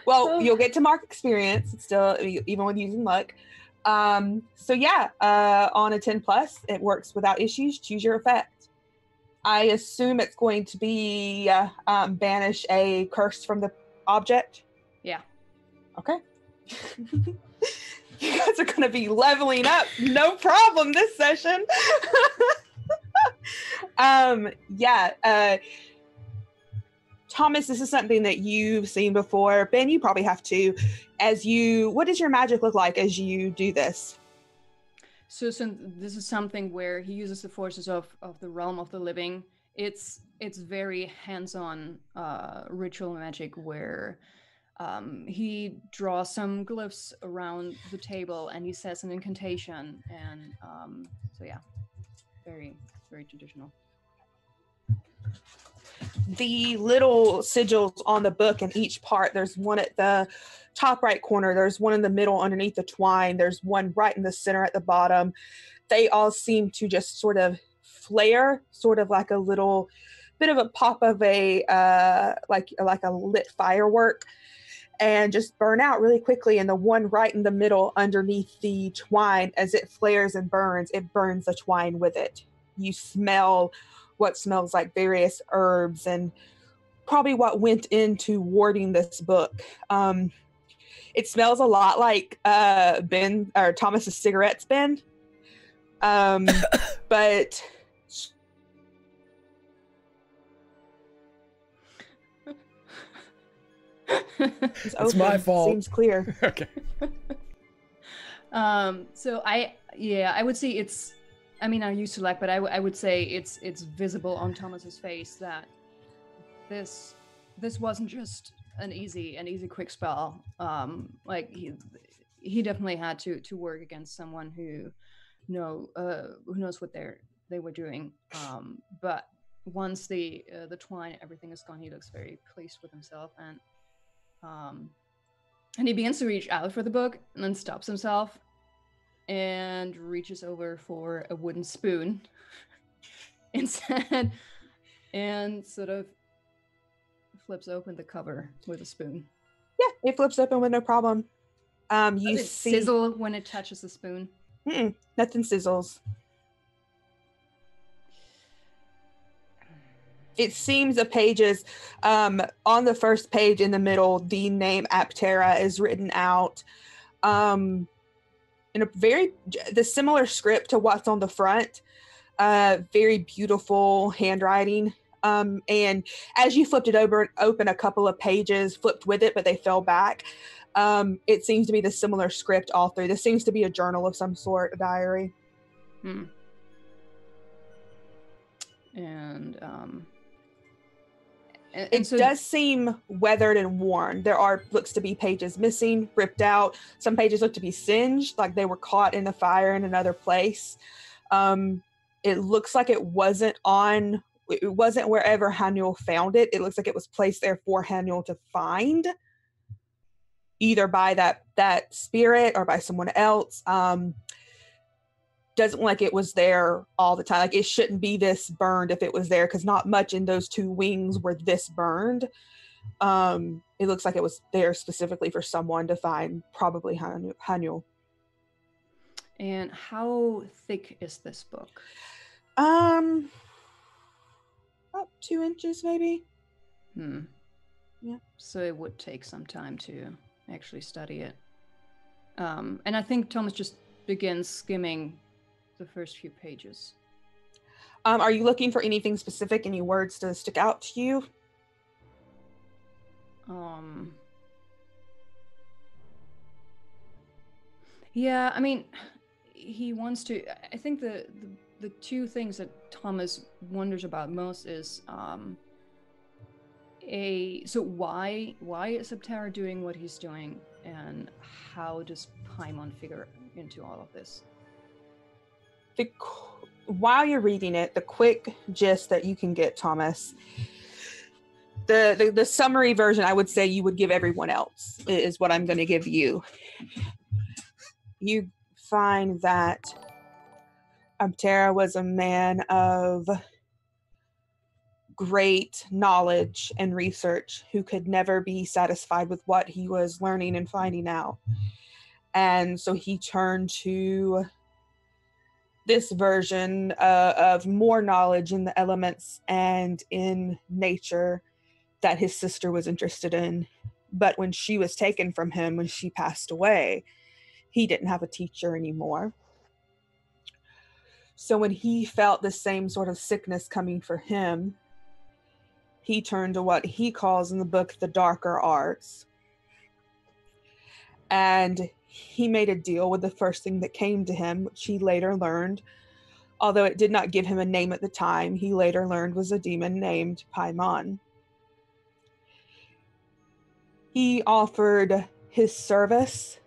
Well, you'll get to mark experience. It's still, even with using luck. On a 10 plus, it works without issues. Choose your effect. I assume it's going to be banish a curse from the object. Yeah. Okay. You guys are going to be leveling up. No problem this session. Thomas, this is something that you've seen before. Ben, you probably have to. What does your magic look like as you do this? So this is something where he uses the forces of the realm of the living. It's very hands-on ritual magic where he draws some glyphs around the table and he says an incantation, and very, very traditional. The little sigils on the book in each part, there's one at the top right corner, there's one in the middle underneath the twine, there's one right in the center at the bottom. They all seem to just sort of flare, sort of like a little bit of a pop of a like a lit firework, and just burn out really quickly. And the one right in the middle underneath the twine, as it flares and burns, it burns the twine with it. You smell what smells like various herbs and probably what went into warding this book. It smells a lot like Ben or Thomas's cigarettes, Ben. But it's my fault. Seems clear. Okay. So I would say it's, I mean, I used to like, but I would say it's visible on Thomas's face that this wasn't just an easy quick spell. Like he definitely had to work against someone who knows what they were doing. But once the twine, everything is gone, he looks very pleased with himself, and he begins to reach out for the book and then stops himself and reaches over for a wooden spoon instead and sort of flips open the cover with a spoon. Yeah, it flips open with no problem. You Does it see sizzle when it touches the spoon? Nothing sizzles. It seems the pages, on the first page in the middle, the name Aptera is written out in the similar script to what's on the front. Very beautiful handwriting. And as you flipped it open a couple of pages, flipped with it, but they fell back. It seems to be the similar script all through. This seems to be a journal of some sort, a diary. And it so does seem weathered and worn. There looks to be pages missing, ripped out. Some pages look to be singed, like they were caught in the fire in another place. It looks like it wasn't wherever Hanuel found it. It looks like it was placed there for Hanuel to find, either by that spirit or by someone else. Doesn't look like it was there all the time. Like, it shouldn't be this burned if it was there, because not much in those two wings were this burned. It looks like it was there specifically for someone to find, probably Hanuel. And how thick is this book? About 2 inches, maybe. Yeah. So it would take some time to actually study it. And I think Thomas just begins skimming the first few pages. Are you looking for anything specific, any words to stick out to you? Yeah, I mean, he wants to. I think the two things that Thomas wonders about most is so why is Aptera doing what he's doing, and how does Paimon figure into all of this? While you're reading it, the quick gist that you can get, Thomas, the summary version, I would say you would give everyone else, is what I'm going to give you. You find that Aptera was a man of great knowledge and research who could never be satisfied with what he was learning and finding out. And so he turned to this version of more knowledge in the elements and in nature that his sister was interested in. But when she was taken from him, when she passed away, he didn't have a teacher anymore. So when he felt the same sort of sickness coming for him, he turned to what he calls in the book the darker arts. And he made a deal with the first thing that came to him, which he later learned, although it did not give him a name at the time, he later learned was a demon named Paimon. He offered his service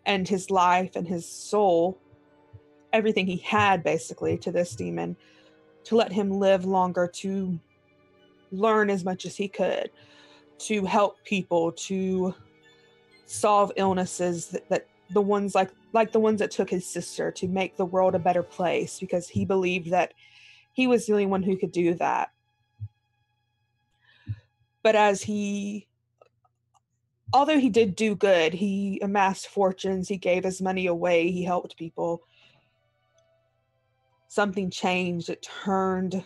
and his life and his soul, everything he had basically, to this demon, to let him live longer, to learn as much as he could, to help people, to solve illnesses that the ones like the ones that took his sister, to make the world a better place, because he believed that he was the only one who could do that. But although he did do good, he amassed fortunes, he gave his money away, he helped people, something changed. It turned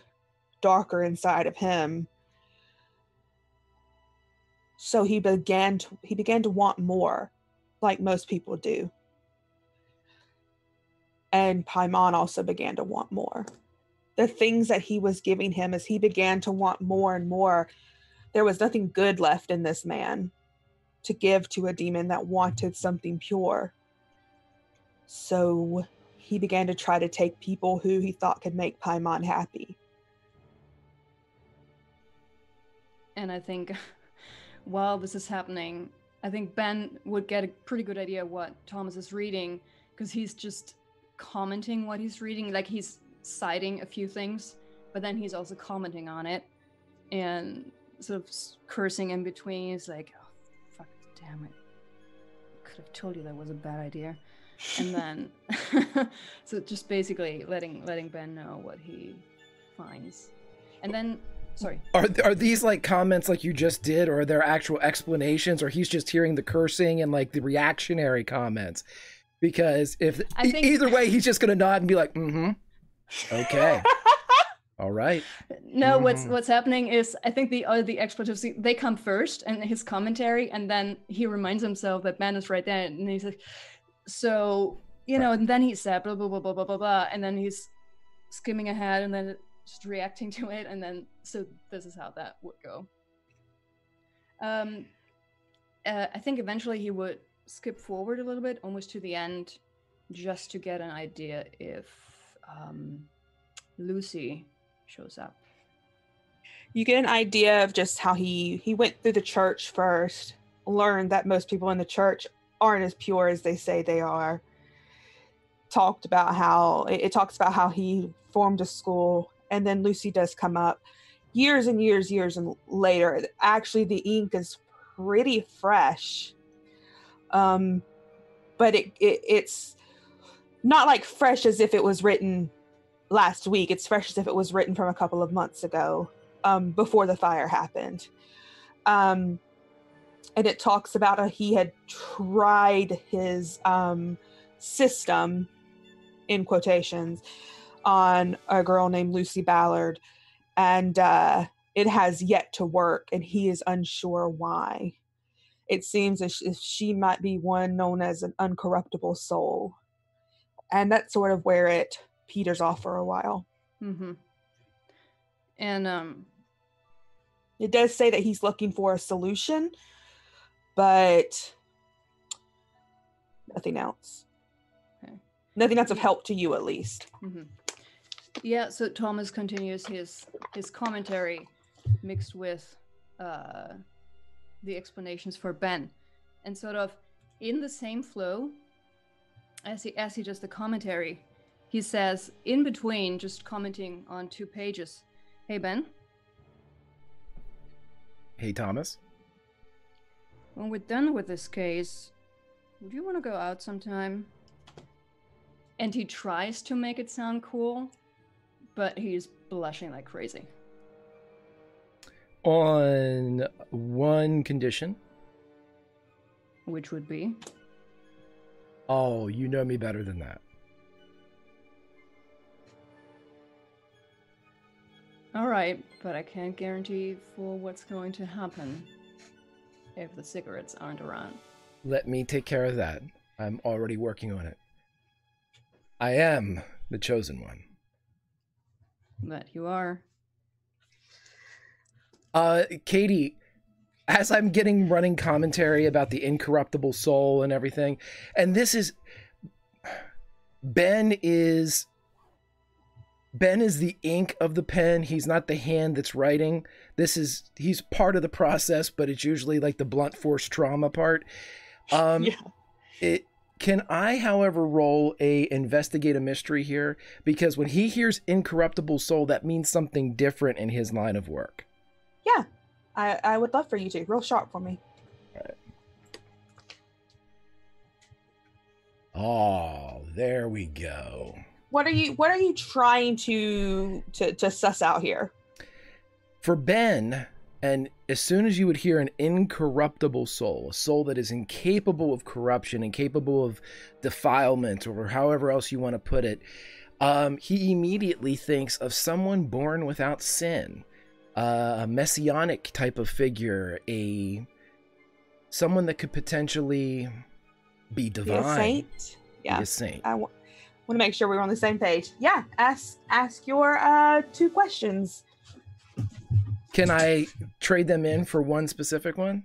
darker inside of him. So he began to want more, like most people do. And Paimon also began to want more. The things that he was giving him, as he began to want more and more, there was nothing good left in this man to give to a demon that wanted something pure. So he began to try to take people who he thought could make Paimon happy. And I think while this is happening, I think Ben would get a pretty good idea what Thomas is reading, because he's just commenting what he's reading. Like, he's citing a few things, but then he's also commenting on it and sort of cursing in between. He's like, oh, fuck, damn it. Could have told you that was a bad idea. And then, so just basically letting Ben know what he finds. And then, sorry. Are these like comments like you just did, or are there actual explanations, or he's just hearing the cursing and like the reactionary comments? Because if either way, he's just gonna nod and be like, mm-hmm, okay, all right. No, what's happening is, I think the expletives, they come first, and his commentary, and then he reminds himself that Ben is right there, and he's like, so, and then he said blah blah blah blah blah blah blah, and then he's skimming ahead, and then it just reacting to it, and then so this is how that would go. I think eventually he would skip forward a little bit, almost to the end, just to get an idea if Lucy shows up. You get an idea of just how he went through the church first, learned that most people in the church aren't as pure as they say they are. Talks about how he formed a school, and then Lucy does come up years and years and later. Actually, the ink is pretty fresh, but it's not like fresh as if it was written last week. It's fresh as if it was written from a couple of months ago, before the fire happened. And it talks about how he had tried his system, in quotations, on a girl named Lucy Ballard, and it has yet to work, and he is unsure why. It seems as if she might be one known as an uncorruptible soul, and that's sort of where it peters off for a while. Mm-hmm. And it does say that he's looking for a solution, but nothing else. Okay. Nothing else of help to you, at least. Mm-hmm. Yeah, so Thomas continues his commentary mixed with the explanations for Ben. And sort of in the same flow as he does the commentary, he says, in between, just commenting on 2 pages, "Hey, Ben. Hey, Thomas. When we're done with this case, would you want to go out sometime?" And he tries to make it sound cool, but he's blushing like crazy. On one condition. Which would be? Oh, you know me better than that. All right, but I can't guarantee for what's going to happen if the cigarettes aren't around. Let me take care of that. I'm already working on it. I am the chosen one. But you are. Katie, as I'm getting running commentary about the incorruptible soul and everything, and this is Ben is the ink of the pen. He's not the hand that's writing. He's part of the process, but it's usually like the blunt force trauma part. Can I, however, roll a investigate a mystery here? Because when he hears incorruptible soul, that means something different in his line of work. Yeah, I would love for you to. Real sharp for me. All right. Oh, there we go. What are you trying to suss out here? For Ben, and as soon as you would hear an incorruptible soul, a soul that is incapable of corruption, incapable of defilement, or however else you want to put it, he immediately thinks of someone born without sin, a messianic type of figure, someone that could potentially be divine. Be a saint? Yeah. Be a saint. I want to make sure we're on the same page. Yeah, ask your 2 questions. Can I trade them in for one specific one?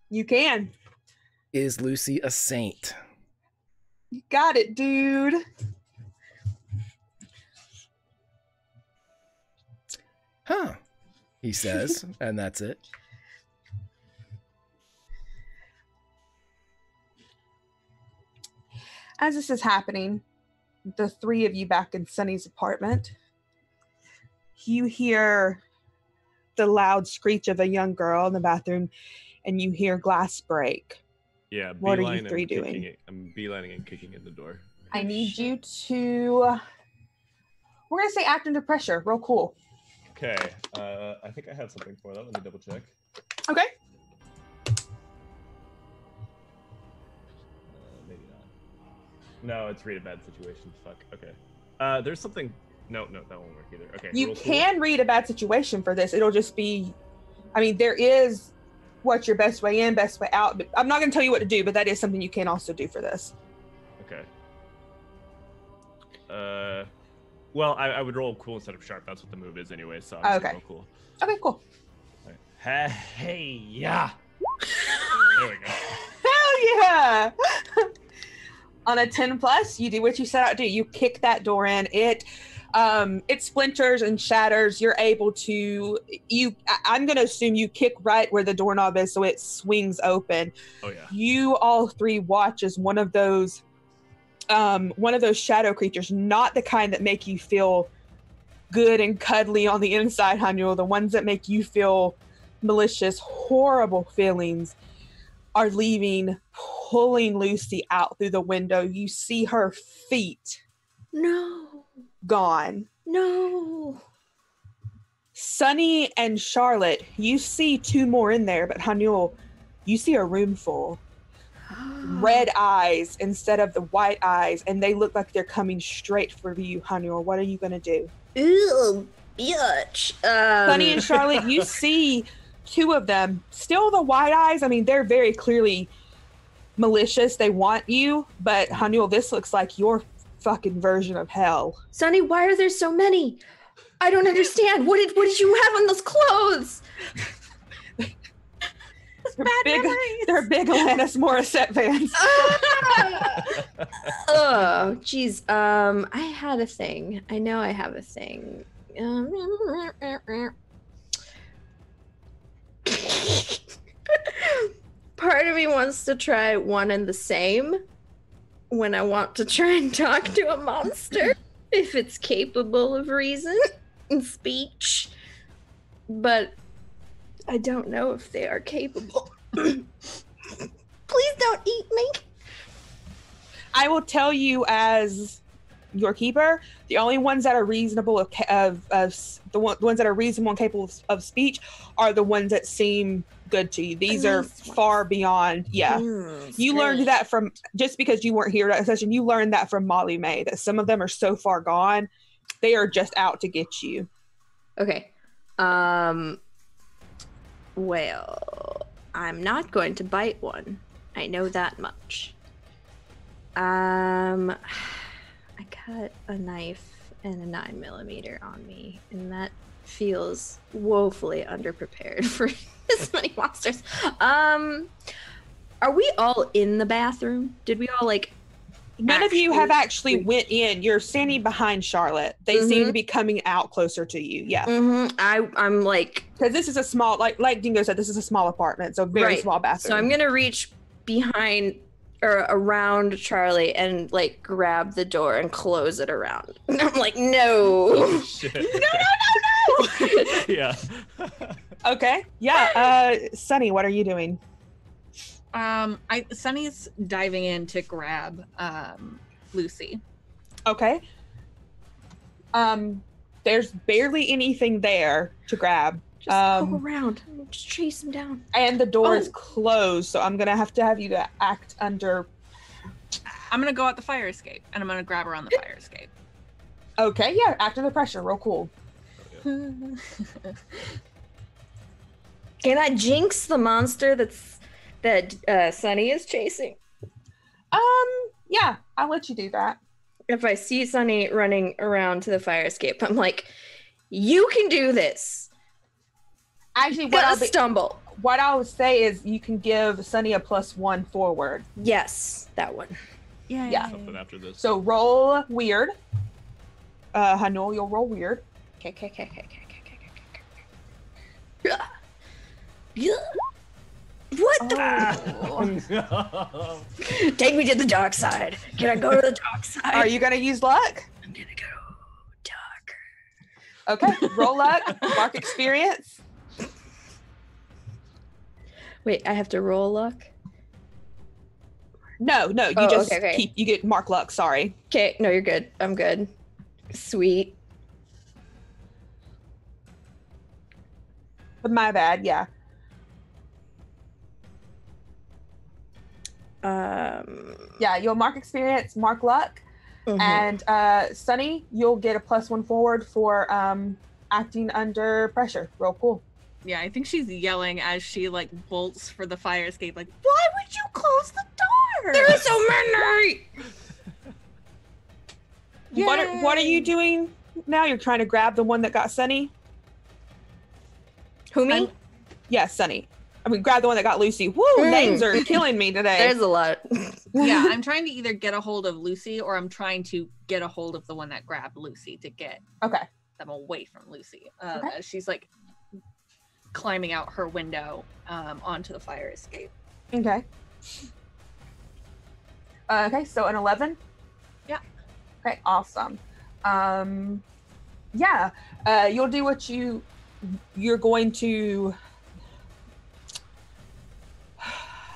You can. Is Lucy a saint? You got it, dude. Huh, he says, and that's it. As this is happening, the 3 of you back in Sunny's apartment, you hear the loud screech of a young girl in the bathroom, and you hear glass break. Yeah, what are you 3 doing? I'm beelining and kicking in the door. I need you to... We're going to say act under pressure. Real cool. Okay, I think I have something for that. Let me double check. Okay. Maybe not. No, it's read a bad situation. Fuck. Okay. There's something... No, that won't work either. Okay. You can read a bad situation for this. It'll just be... I mean, there is what's your best way in, best way out. But I'm not going to tell you what to do, but that is something you can also do for this. Okay. Well, I would roll cool instead of sharp. That's what the move is anyway. So I'm just gonna roll cool. Okay, cool. Right. Hey, yeah. There we go. Hell yeah! On a 10 plus, you do what you set out to do. You kick that door in. It splinters and shatters. You're able to. I'm gonna assume you kick right where the doorknob is, so it swings open. Oh yeah. You all three watch as one of those shadow creatures, not the kind that make you feel good and cuddly on the inside, Hanu, the ones that make you feel malicious, horrible feelings, are leaving, pulling Lucy out through the window. You see her feet. No. Gone. No. Sunny and Charlotte, you see two more in there, but Hanul, you see a room full. Red eyes instead of the white eyes, and they look like they're coming straight for you, Hanul. What are you gonna do? Ew, bitch. Sunny and Charlotte, you see two of them. Still the white eyes. I mean, they're very clearly malicious. They want you, but Hanul, this looks like your fucking version of hell. Sonny, why are there so many? I don't understand. What did you have on those clothes? They're big Alanis Morissette fans. Oh, jeez. I had a thing. I know I have a thing. Part of me wants to try one and the same when I want to try and talk to a monster, if it's capable of reason and speech. But I don't know if they are capable. Please don't eat me. I will tell you as your keeper, the only ones that are reasonable the ones that are reasonable and capable of speech are the ones that seem good to you. These are far beyond. Yeah. You learned that from, just because you weren't here at that session, you learned that from Molly May, that some of them are so far gone, they are just out to get you. Okay. Well, I'm not going to bite one. I know that much. I got a knife and a 9mm on me, and that feels woefully underprepared for this many monsters. Are we all in the bathroom? Did we all None of you have actually went in. You're standing behind Charlotte. They seem to be coming out closer to you. Yeah. I'm like, because this is a small, like Dingo said, this is a small apartment, so very small bathroom. So I'm gonna reach behind or around Charlie and grab the door and close it around. And I'm like, no. Oh, shit. No. Yeah. Okay. Yeah. Sunny, what are you doing? Sunny's diving in to grab Lucy. Okay. There's barely anything there to grab. Just go around. Just chase him down. And the door is closed, so I'm gonna have to you to act under. I'm gonna go out the fire escape, and I'm gonna grab her on the fire escape. Okay, yeah, act under pressure, real cool. Can I jinx the monster that Sunny is chasing? Yeah, I'll let you do that. If I see Sunny running around to the fire escape, I'm like, you can do this. Actually, stumble. What I would say is you can give Sunny a +1 forward. Yes, that one. Yeah. Something after this. So roll weird. Hanul, you'll roll weird. Okay. What the? No. Take me to the dark side. Can I go to the dark side? Are you gonna use luck? I'm gonna go darker. Okay, roll luck. Mark experience. Wait, I have to roll luck? No, you just you get mark luck, sorry. Okay, no, you're good. I'm good. Sweet. But my bad, yeah. Yeah, you'll mark experience, mark luck, and Sunny, you'll get a +1 forward for acting under pressure. Real cool. Yeah, I think she's yelling as she bolts for the fire escape. Why would you close the door? There are so many. What are you doing, now? You're trying to grab the one that got Sunny? Who, me? Yeah, Sunny. I mean, grab the one that got Lucy. Woo, names are killing me today. There's a lot. Yeah, I'm trying to either get a hold of Lucy or I'm trying to get a hold of the one that grabbed Lucy to get Okay. them away from Lucy. Okay. As she's like climbing out her window onto the fire escape. Okay. Okay, so an 11? Yeah. Okay, awesome. Yeah, you'll do what you're going to...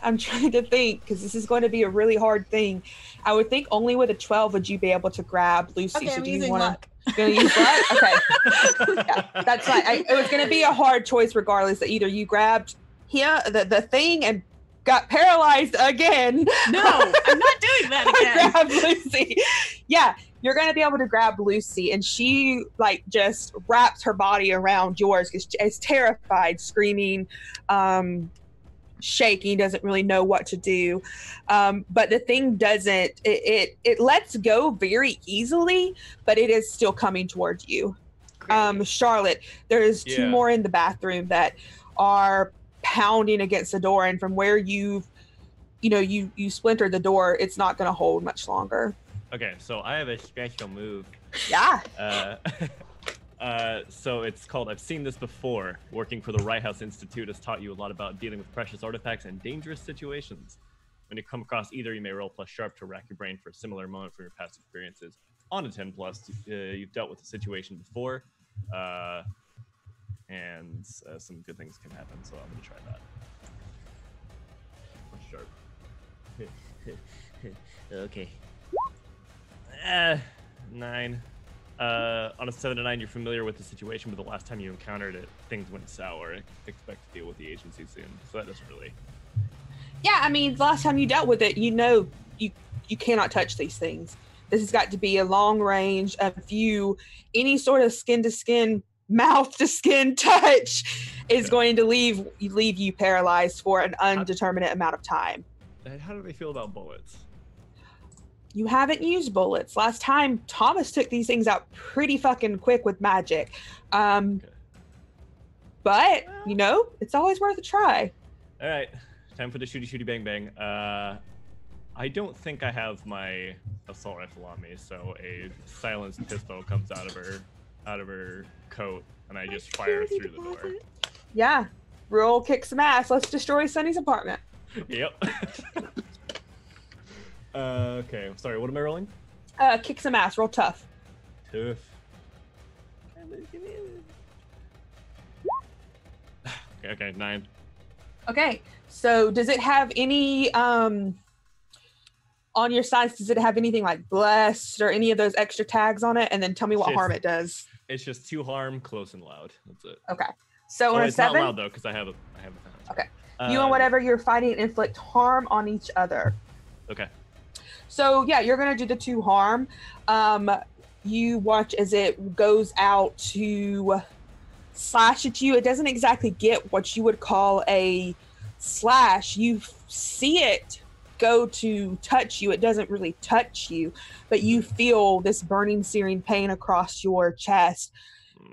I'm trying to think, because this is going to be a really hard thing. I would think only with a 12 would you be able to grab Lucy. Okay, so I'm do you using want luck. to... Gonna use luck? Okay. Yeah, that's fine. It was going to be a hard choice regardless, that either you grabbed here, the thing, and got paralyzed again. No, I'm not doing that again. Grab Lucy. Yeah, you're going to be able to grab Lucy, and she like just wraps her body around yours because she's terrified, screaming, shaking, doesn't really know what to do. But the thing doesn't, it lets go very easily, but it is still coming towards you. Charlotte, there's two more in the bathroom that are pounding against the door, and from where you splintered the door, it's not going to hold much longer. Okay, so I have a special move. Yeah. So it's called I've Seen This Before. Working for the Right House Institute has taught you a lot about dealing with precious artifacts and dangerous situations. When you come across either, you may roll plus sharp to rack your brain for a similar moment from your past experiences. On a 10 plus, you've dealt with a situation before, and some good things can happen, so I'm going to try that. Plus sharp. Okay. 9. On a 7 to 9, you're familiar with the situation, but the last time you encountered it, things went sour. Expect to deal with the agency soon, so that doesn't really... Yeah, I mean, the last time you dealt with it, you cannot touch these things. This has got to be a long range of any sort of skin to skin, mouth to skin touch is going to leave you paralyzed for an undeterminate amount of time. How do they feel about bullets? You haven't used bullets. Last time, Thomas took these things out pretty fucking quick with magic. Okay. But, it's always worth a try. All right, time for the shooty bang bang. I don't think I have my assault rifle on me, so a silenced pistol comes out of her coat, and I just fire through the door. Yeah, roll kick some ass. Let's destroy Sunny's apartment. Yep. Okay, sorry, what am I rolling? Kick some ass, roll tough. Tough. Okay, 9. Okay, so does it have any, on your sides, does it have anything like blessed or any of those extra tags on it? And then tell me what harm it does. It's just 2 harm, close and loud. That's it. Okay, so on a it's 7? not loud though, because I have a Okay, you and whatever you're fighting inflict harm on each other. Okay. So yeah, you're gonna do the 2 harm. You watch as it goes out to slash at you. It doesn't exactly get what you would call a slash. You see it go to touch you. It doesn't really touch you, but you feel this burning, searing pain across your chest.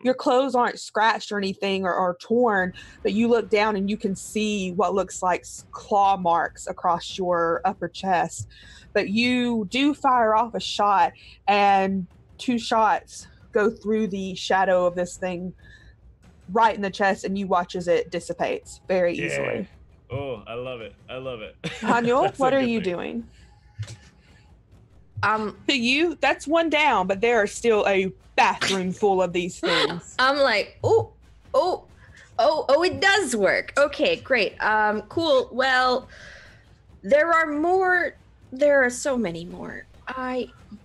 Your clothes aren't scratched or anything or torn, but you look down and you can see what looks like claw marks across your upper chest. But you do fire off a shot, and 2 shots go through the shadow of this thing right in the chest, and you watch as it dissipates very easily. Oh, I love it. Haniel, what are you doing? To you, that's 1 down, but there are still a bathroom full of these things. I'm like, oh, it does work. Okay, great. Cool. Well, there are so many more.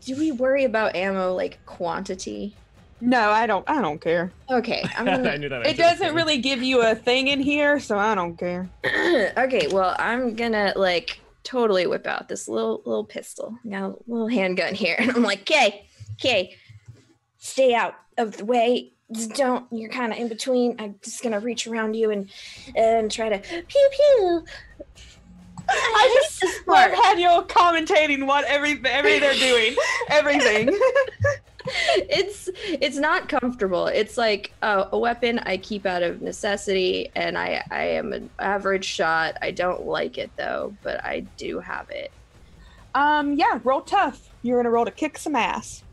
Do we worry about ammo, like quantity? No, I don't care. Okay, I'm gonna... I knew that. It doesn't really give you a thing in here, so I don't care. Okay, well, I'm gonna like totally whip out this little pistol. Got a little handgun here, and I'm like, okay, stay out of the way. Just don't. You're kind of in between. I'm just gonna reach around you and try to pew pew. I just love Haniel commentating what everything they're doing. Everything. It's not comfortable. It's like a weapon I keep out of necessity, and I am an average shot. I don't like it though, but I do have it. Yeah, roll tough. You're gonna roll to kick some ass.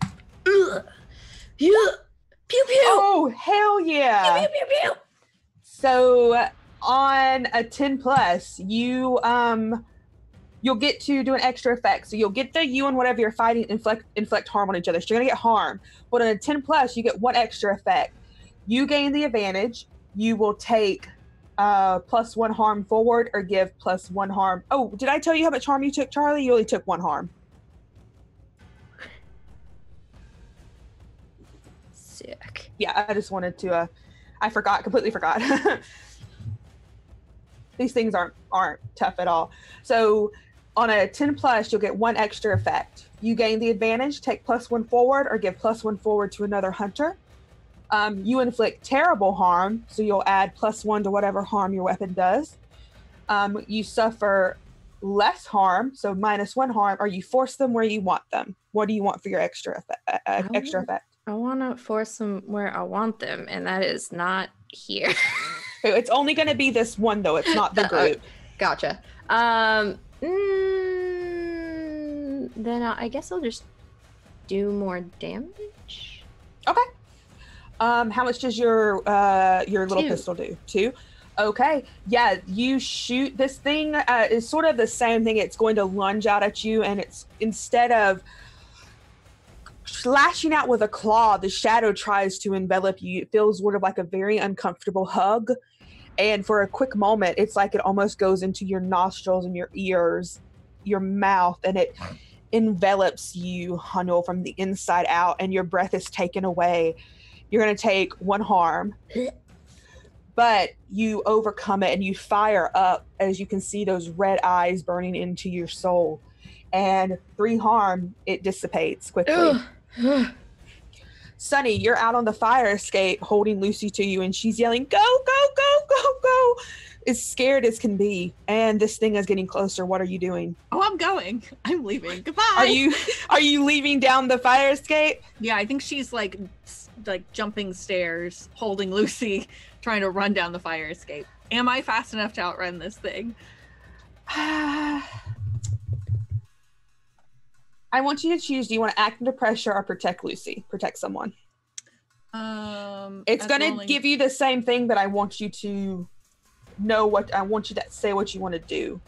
Ugh. Pew pew. Oh, hell yeah. Pew pew pew pew. So on a 10 plus, you'll get to do an extra effect. So you'll get the you and whatever you're fighting inflict harm on each other. So you're gonna get harm. But on a 10 plus, you get one extra effect. You gain the advantage. You will take +1 harm forward or give +1 harm. Oh, did I tell you how much harm you took, Charlie? You only took 1 harm. Sick. Yeah, I just wanted to I completely forgot. These things aren't tough at all. So on a 10 plus, you'll get one extra effect. You gain the advantage, take +1 forward or give +1 forward to another hunter. You inflict terrible harm, so you'll add +1 to whatever harm your weapon does. You suffer less harm, so -1 harm, or you force them where you want them. What do you want for your extra effect? I want to force them where I want them, and that is not here. It's only going to be this one, though. It's not the group. Gotcha. Then I guess I'll just do more damage. Okay. How much does your little 2. pistol do? 2? Okay. Yeah, you shoot this thing. Is sort of the same thing. It's going to lunge out at you, and it's instead of slashing out with a claw, the shadow tries to envelop you. It feels sort of like a very uncomfortable hug. And for a quick moment, it's like it almost goes into your nostrils and your ears, your mouth, and it envelops you, Hanul, from the inside out, and your breath is taken away. You're going to take 1 harm, but you overcome it and you fire up as you can see those red eyes burning into your soul. And 3 harm, it dissipates quickly. Sunny, you're out on the fire escape holding Lucy to you, and she's yelling, go, go, go, go, go, as scared as can be. And this thing is getting closer. What are you doing? Oh, I'm going. I'm leaving. Goodbye. Are you leaving down the fire escape? Yeah, I think she's like jumping stairs, holding Lucy, trying to run down the fire escape. Am I fast enough to outrun this thing? I want you to choose. Do you want to act under pressure or protect Lucy? Protect someone. It's going to give you the same thing, but I want you to know what I want you to say. What you want to do.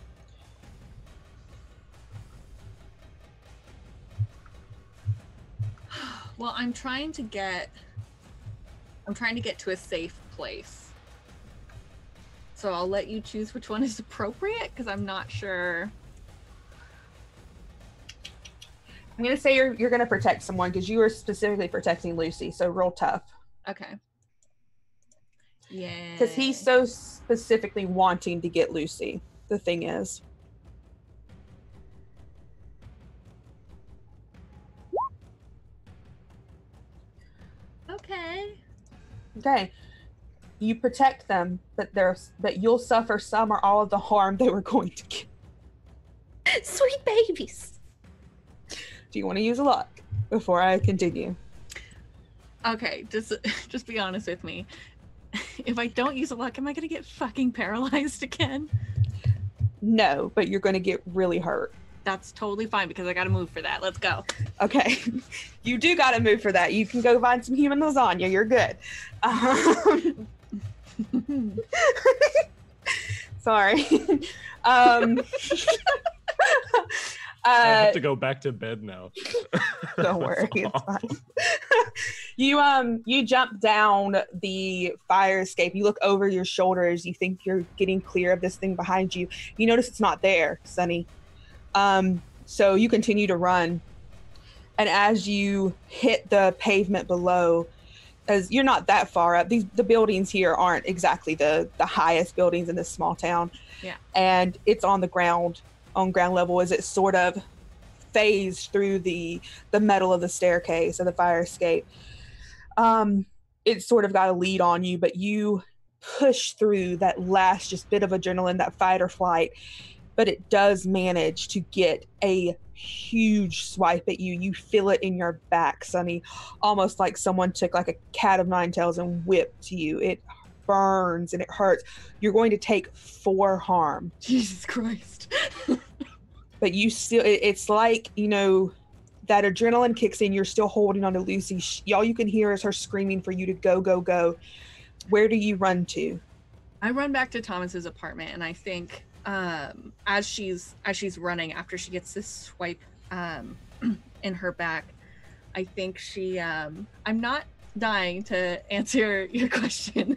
Well, I'm trying to get to a safe place. So I'll let you choose which one is appropriate, because I'm not sure. I'm going to say you're going to protect someone because you are specifically protecting Lucy, so roll tough. Okay. Yeah. Because he's so specifically wanting to get Lucy, the thing is. Okay. Okay. You protect them, but you'll suffer some or all of the harm they were going to get. Sweet babies. Do you want to use a luck before I continue? Okay, just be honest with me. If I don't use a luck, am I gonna get fucking paralyzed again? No, but you're gonna get really hurt. That's totally fine because I gotta move for that. Let's go. Okay. You do gotta move for that. You can go find some human lasagna. You're good. Sorry. I have to go back to bed now. Don't worry, it's fine. You jump down the fire escape. You look over your shoulders. You think you're getting clear of this thing behind you. You notice it's not there, Sunny. So you continue to run. And as you hit the pavement below, as you're not that far up, the buildings here aren't exactly the highest buildings in this small town. Yeah. And it's on the ground. On ground level as it sort of phased through the metal of the staircase of the fire escape. It sort of got a lead on you, but you push through that last just bit of adrenaline, that fight or flight, but it does manage to get a huge swipe at you. You feel it in your back, Sonny, almost like someone took like a cat of nine tails and whipped you. It burns and it hurts. You're going to take 4 harm. Jesus Christ. But you still, it's like, you know, that adrenaline kicks in. You're still holding on to Lucy. All you can hear is her screaming for you to go, go, go. Where do you run to? I run back to Thomas's apartment, and I think as she's running after she gets this swipe in her back, I think she I'm not dying to answer your question,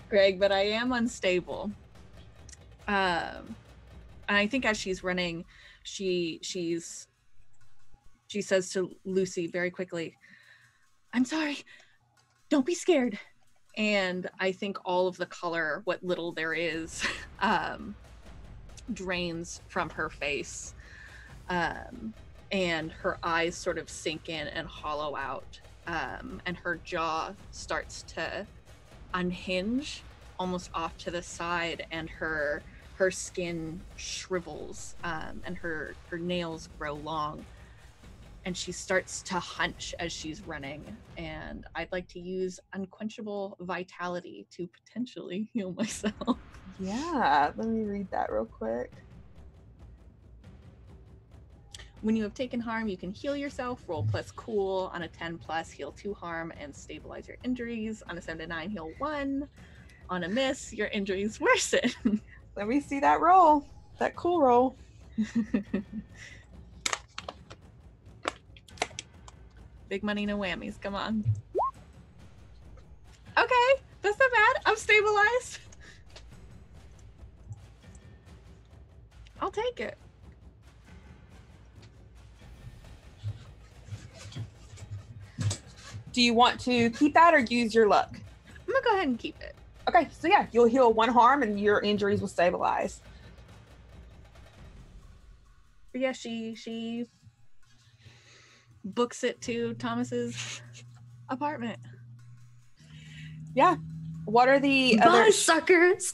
Greg, but I am unstable. And I think as she's running, she says to Lucy very quickly, "I'm sorry, don't be scared." And I think all of the color, what little there is, drains from her face. And her eyes sort of sink in and hollow out. And her jaw starts to unhinge almost off to the side, and her skin shrivels, and her nails grow long. And she starts to hunch as she's running, and I'd like to use Unquenchable Vitality to potentially heal myself. Yeah, let me read that real quick. When you have taken harm, you can heal yourself. Roll plus cool. On a 10+, heal 2 harm and stabilize your injuries. On a 7 to 9, heal 1. On a miss, your injuries worsen. Let me see that roll. That cool roll. Big money, no whammies. Come on. Okay, that's not bad. I'm stabilized. I'll take it. Do you want to keep that or use your luck? I'm gonna go ahead and keep it. Okay, so yeah, you'll heal 1 harm and your injuries will stabilize. But yeah, she books it to Thomas's apartment. Yeah. What are the Bye, other suckers.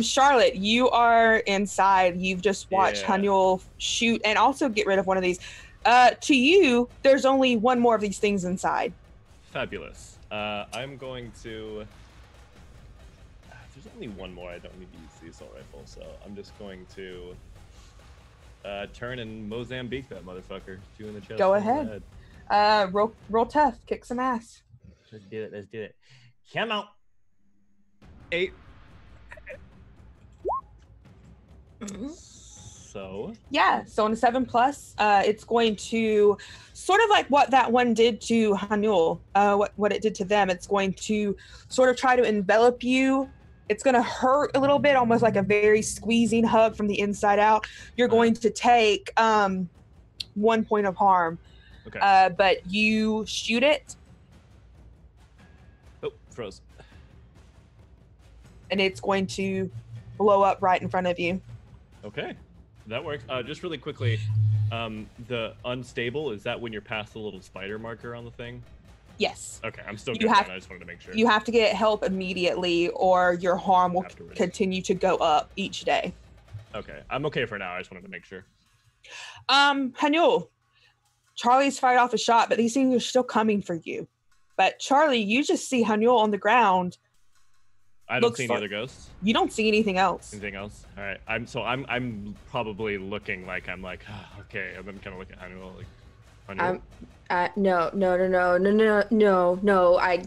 Charlotte, you are inside. You've just watched Yeah. Haniel shoot and also get rid of one of these. To you, there's only one more of these things inside. Fabulous. I'm going to. There's only one more. I don't need to use the assault rifle, so I'm just going to turn and Mozambique that motherfucker. 2 in the chest. Go 1 in the ahead. head. Roll tough. Kick some ass. Let's do it. Let's do it. Come out. 8. So. Yeah. So on a 7+, it's going to sort of like what that one did to Haniel, what it did to them. It's going to sort of try to envelop you. It's going to hurt a little bit, almost like a very squeezing hug from the inside out. You're going to take 1 point of harm. Okay. But you shoot it, Oh, froze. and it's going to blow up right in front of you. Okay, that works. Just really quickly, the unstable, is that when you're past the little spider marker on the thing? Yes. Okay, I'm still You good. have- I just wanted to make sure. You have to get help immediately, or your harm will Afterwards. continue to go up each day. Okay, I'm okay for now. I just wanted to make sure. Haniel, Charlie's fired off a shot, but these things are still coming for you. But Charlie, you just see Haniel on the ground. I don't Looks see any fun. other ghosts. You don't see anything else. Anything else? All right. I'm probably looking like I'm like okay. I'm kind of looking at Hannibal like. Hannibal? No.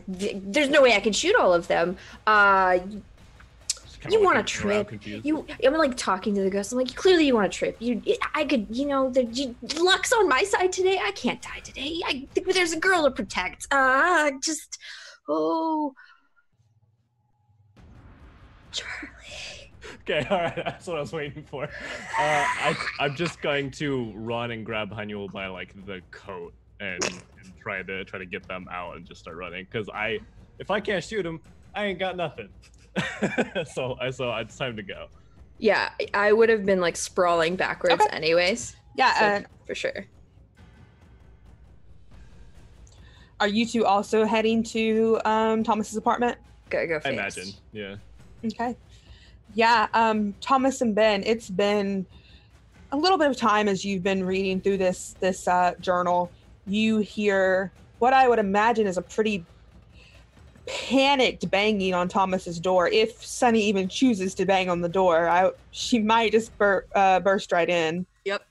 There's no way I can shoot all of them. Just kinda You want to looking around trip? confused. I'm like talking to the ghost. I'm like, clearly you want to trip. Luck's on my side today. I can't die today. I think there's a girl to protect. Charlie. Okay, all right, that's what I was waiting for. I'm just going to run and grab Hannibal by like the coat and try to get them out and just start running. Because if I can't shoot him, I ain't got nothing. so it's time to go. Yeah, I would have been like sprawling backwards Okay. anyways. Yeah. So, for sure. Are you two also heading to Thomas's apartment? Gotta go I fast. imagine. Yeah. Okay. Yeah, Thomas and Ben, it's been a little bit of time as you've been reading through this journal. You hear what I would imagine is a pretty panicked banging on Thomas's door. If Sunny even chooses to bang on the door, she might just burst right in. Yep.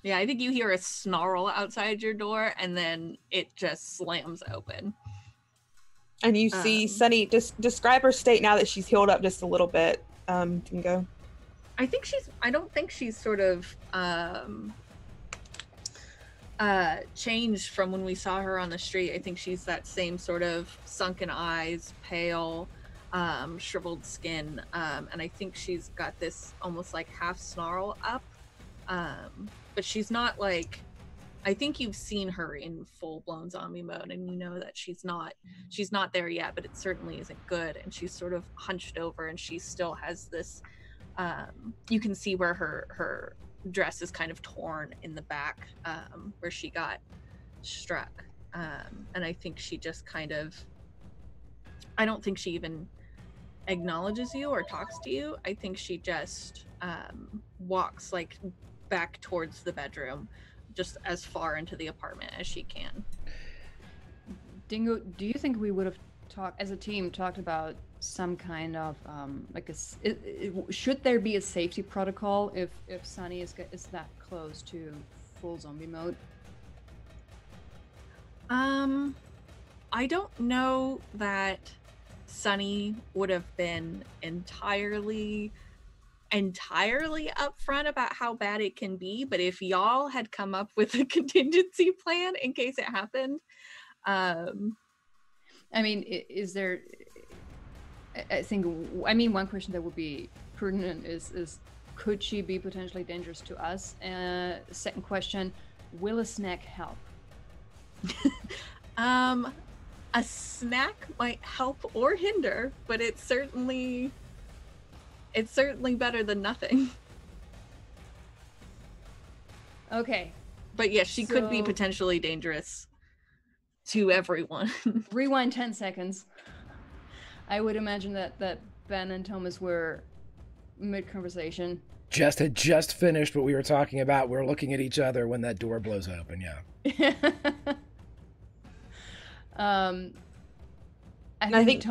Yeah, I think you hear a snarl outside your door, and then it just slams open. And you see Sunny, describe her state now that she's healed up just a little bit. Dingo. I don't think she's sort of changed from when we saw her on the street. I think she's that same sort of sunken eyes, pale, shriveled skin. And I think she's got this almost like half snarl up. But she's not like, I think you've seen her in full-blown zombie mode, and you know that she's not there yet, but it certainly isn't good. And she's sort of hunched over, and she still has this, you can see where her dress is kind of torn in the back, where she got struck. And I think she just kind of, I don't think she even acknowledges you or talks to you. I think she just walks like back towards the bedroom, just as far into the apartment as she can. Dingo, do you think we would have as a team talked about some kind of should there be a safety protocol if Sunny is that close to full zombie mode? I don't know that Sunny would have been entirely upfront about how bad it can be, but if y'all had come up with a contingency plan in case it happened, I mean, is there? I mean, one question that would be pertinent is could she be potentially dangerous to us? Second question, will a snack help? A snack might help or hinder, but it's certainly better than nothing. Okay. But yes, she could be potentially dangerous to everyone. Rewind 10 seconds. I would imagine that Ben and Thomas were mid-conversation. Had just finished what we were talking about. We're looking at each other when that door blows open, yeah. I think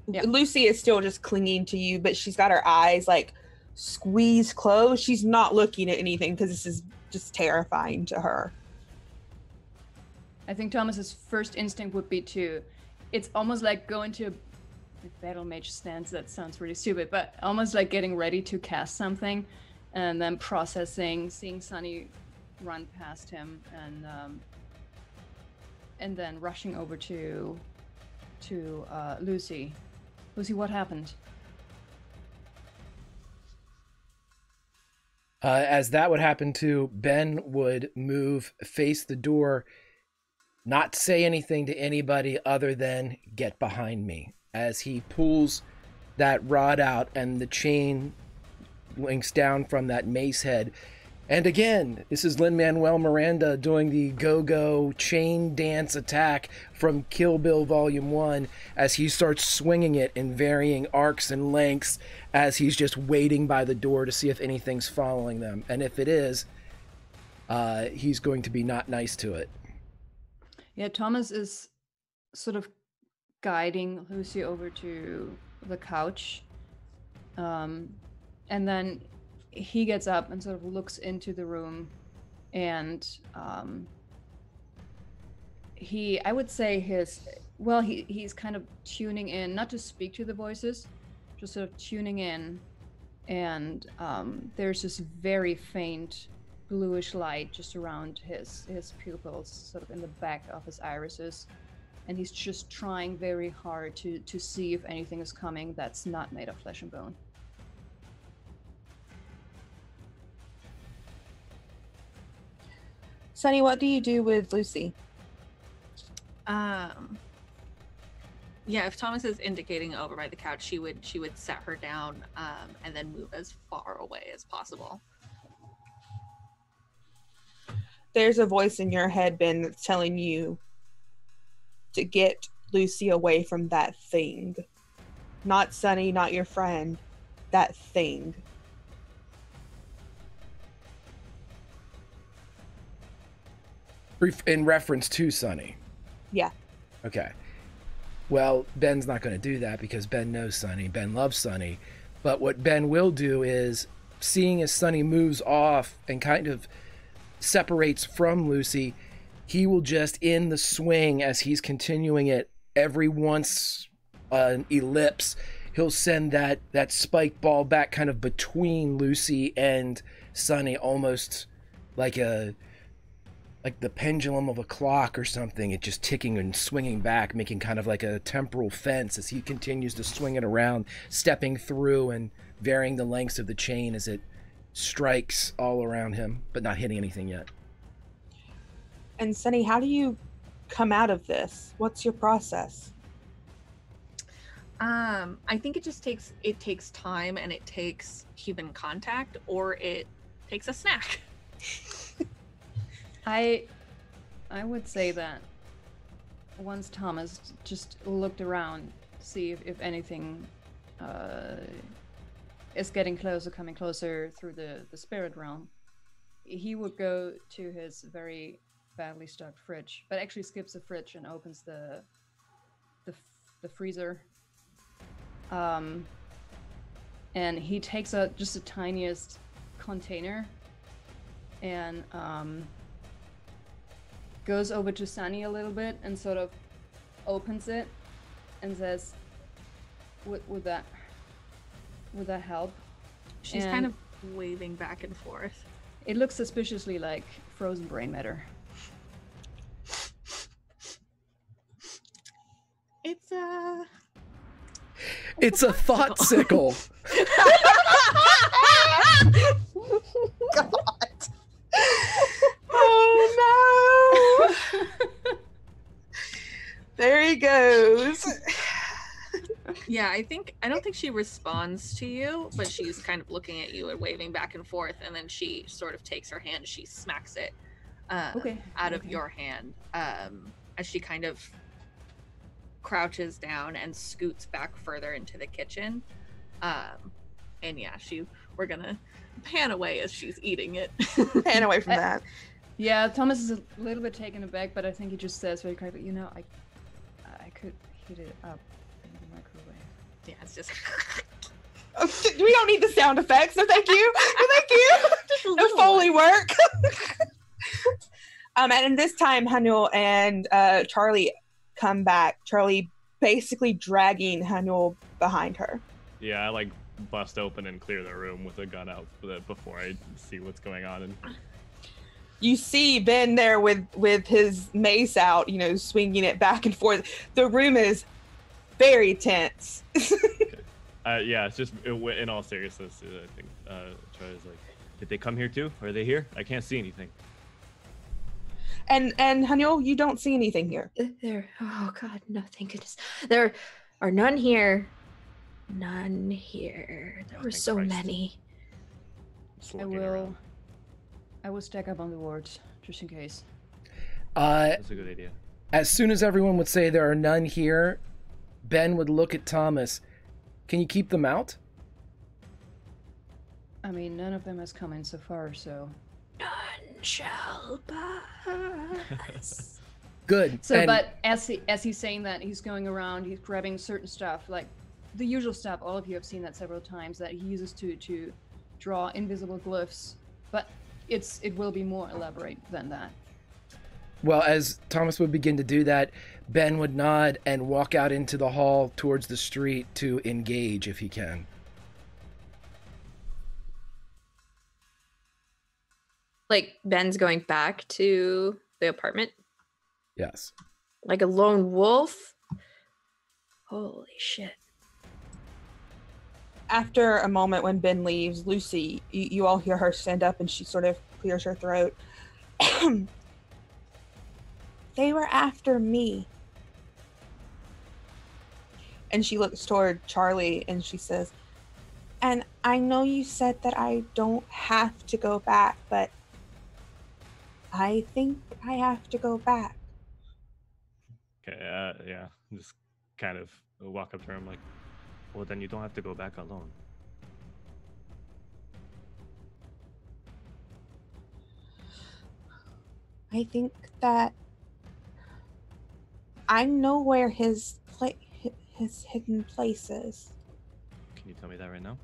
Lucy is still just clinging to you, but she's got her eyes like squeezed closed. She's not looking at anything because this is just terrifying to her. I think Thomas's first instinct would be it's almost like going to a battle mage stance. That sounds really stupid, but almost like getting ready to cast something and then processing, seeing Sunny run past him, and then rushing over to Lucy. Lucy, what happened? As that would happen too, Ben would face the door, not say anything to anybody other than get behind me, as he pulls that rod out and the chain links down from that mace head. And again, this is Lin-Manuel Miranda doing the go-go chain dance attack from Kill Bill Volume 1 as he starts swinging it in varying arcs and lengths as he's just waiting by the door to see if anything's following them. And if it is, he's going to be not nice to it. Yeah, Thomas is sort of guiding Lucy over to the couch. And then he gets up and sort of looks into the room, and I would say he's kind of tuning in, not to speak to the voices, just sort of tuning in, and there's this very faint bluish light just around his pupils, sort of in the back of his irises, and he's just trying very hard to see if anything is coming that's not made of flesh and bone. Sunny, what do you do with Lucy? Yeah, if Thomas is indicating over by the couch, she would set her down, and then move as far away as possible. There's a voice in your head, Ben, that's telling you to get Lucy away from that thing. Not Sunny, not your friend. That thing. In reference to Sunny. Yeah. Okay. Well, Ben's not going to do that because Ben knows Sunny. Ben loves Sunny. But what Ben will do is, seeing as Sunny moves off and kind of separates from Lucy, he will just, in the swing as he's continuing it, every once an ellipse, he'll send that spike ball back kind of between Lucy and Sunny, almost like the pendulum of a clock or something. It just ticking and swinging back, making kind of like a temporal fence as he continues to swing it around, stepping through and varying the lengths of the chain as it strikes all around him, but not hitting anything yet. And Sunny, how do you come out of this? What's your process? I think it just takes time, and it takes human contact, or it takes a snack. I would say that once Thomas just looked around to see if anything is getting closer, coming closer through the spirit realm, he would go to his very badly stocked fridge, but actually skips the fridge and opens the freezer. And he takes out just the tiniest container and goes over to Sunny a little bit and sort of opens it and says, would that help? She's kind of waving back and forth. It looks suspiciously like frozen brain matter. It's a thought sickle. God. Oh no. There he goes. Yeah, I don't think she responds to you, but she's kind of looking at you and waving back and forth, and then she sort of takes her hand, she smacks it out of your hand as she kind of crouches down and scoots back further into the kitchen. And yeah, we're gonna pan away as she's eating it. Pan away from that. Yeah, Thomas is a little bit taken aback, but I think he just says very quietly, I could heat it up in the microwave. Yeah, it's just We don't need the sound effects. No, thank you. No, thank you. No Foley work. And this time, Hanul and Charlie come back. Charlie basically dragging Hanul behind her. Yeah, I bust open and clear the room with a gun out before I see what's going on. And you see Ben there with his mace out, swinging it back and forth. The room is very tense. Yeah, it's just in all seriousness, I think Charlie's like, did they come here too? Are they here? I can't see anything. And Hanul, you don't see anything here. Oh God, no, thank goodness. There are none here. None here. There were so many. I will stack up on the wards just in case. That's a good idea. As soon as everyone would say there are none here, Ben would look at Thomas. Can you keep them out? I mean, none of them has come in so far, so none shall pass. Good. So, but as he's saying that, he's going around, he's grabbing certain stuff, like the usual stuff. All of you have seen that several times, that he uses to draw invisible glyphs, but it will be more elaborate than that. Well, as Thomas would begin to do that, Ben would nod and walk out into the hall towards the street to engage if he can. Like Ben's going back to the apartment? Yes. Like a lone wolf? Holy shit. After a moment when Ben leaves, Lucy, you all hear her stand up and she sort of clears her throat. They were after me. And she looks toward Charlie and she says, and I know you said that I don't have to go back, but I think I have to go back. Okay, yeah, just kind of walk up to her. I'm like, Well, then you don't have to go back alone. I think that I know where his hidden place is. Can you tell me that right now?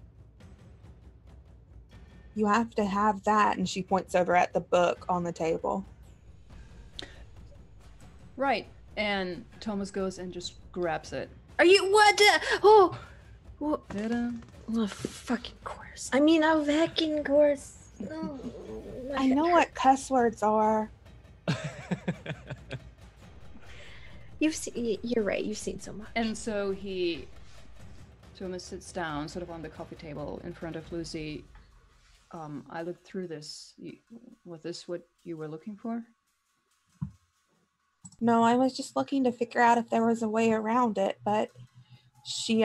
You have to have that, and she points over at the book on the table. Right. And Thomas goes and just grabs it. Are you what? Oh, what? Ta-da. Well, fucking course. I mean, a fucking course. Oh, I know what cuss words are. You're right. You've seen so much. And so Thomas sits down sort of on the coffee table in front of Lucy. I looked through this. Was this what you were looking for? No, I was just looking to figure out if there was a way around it, but she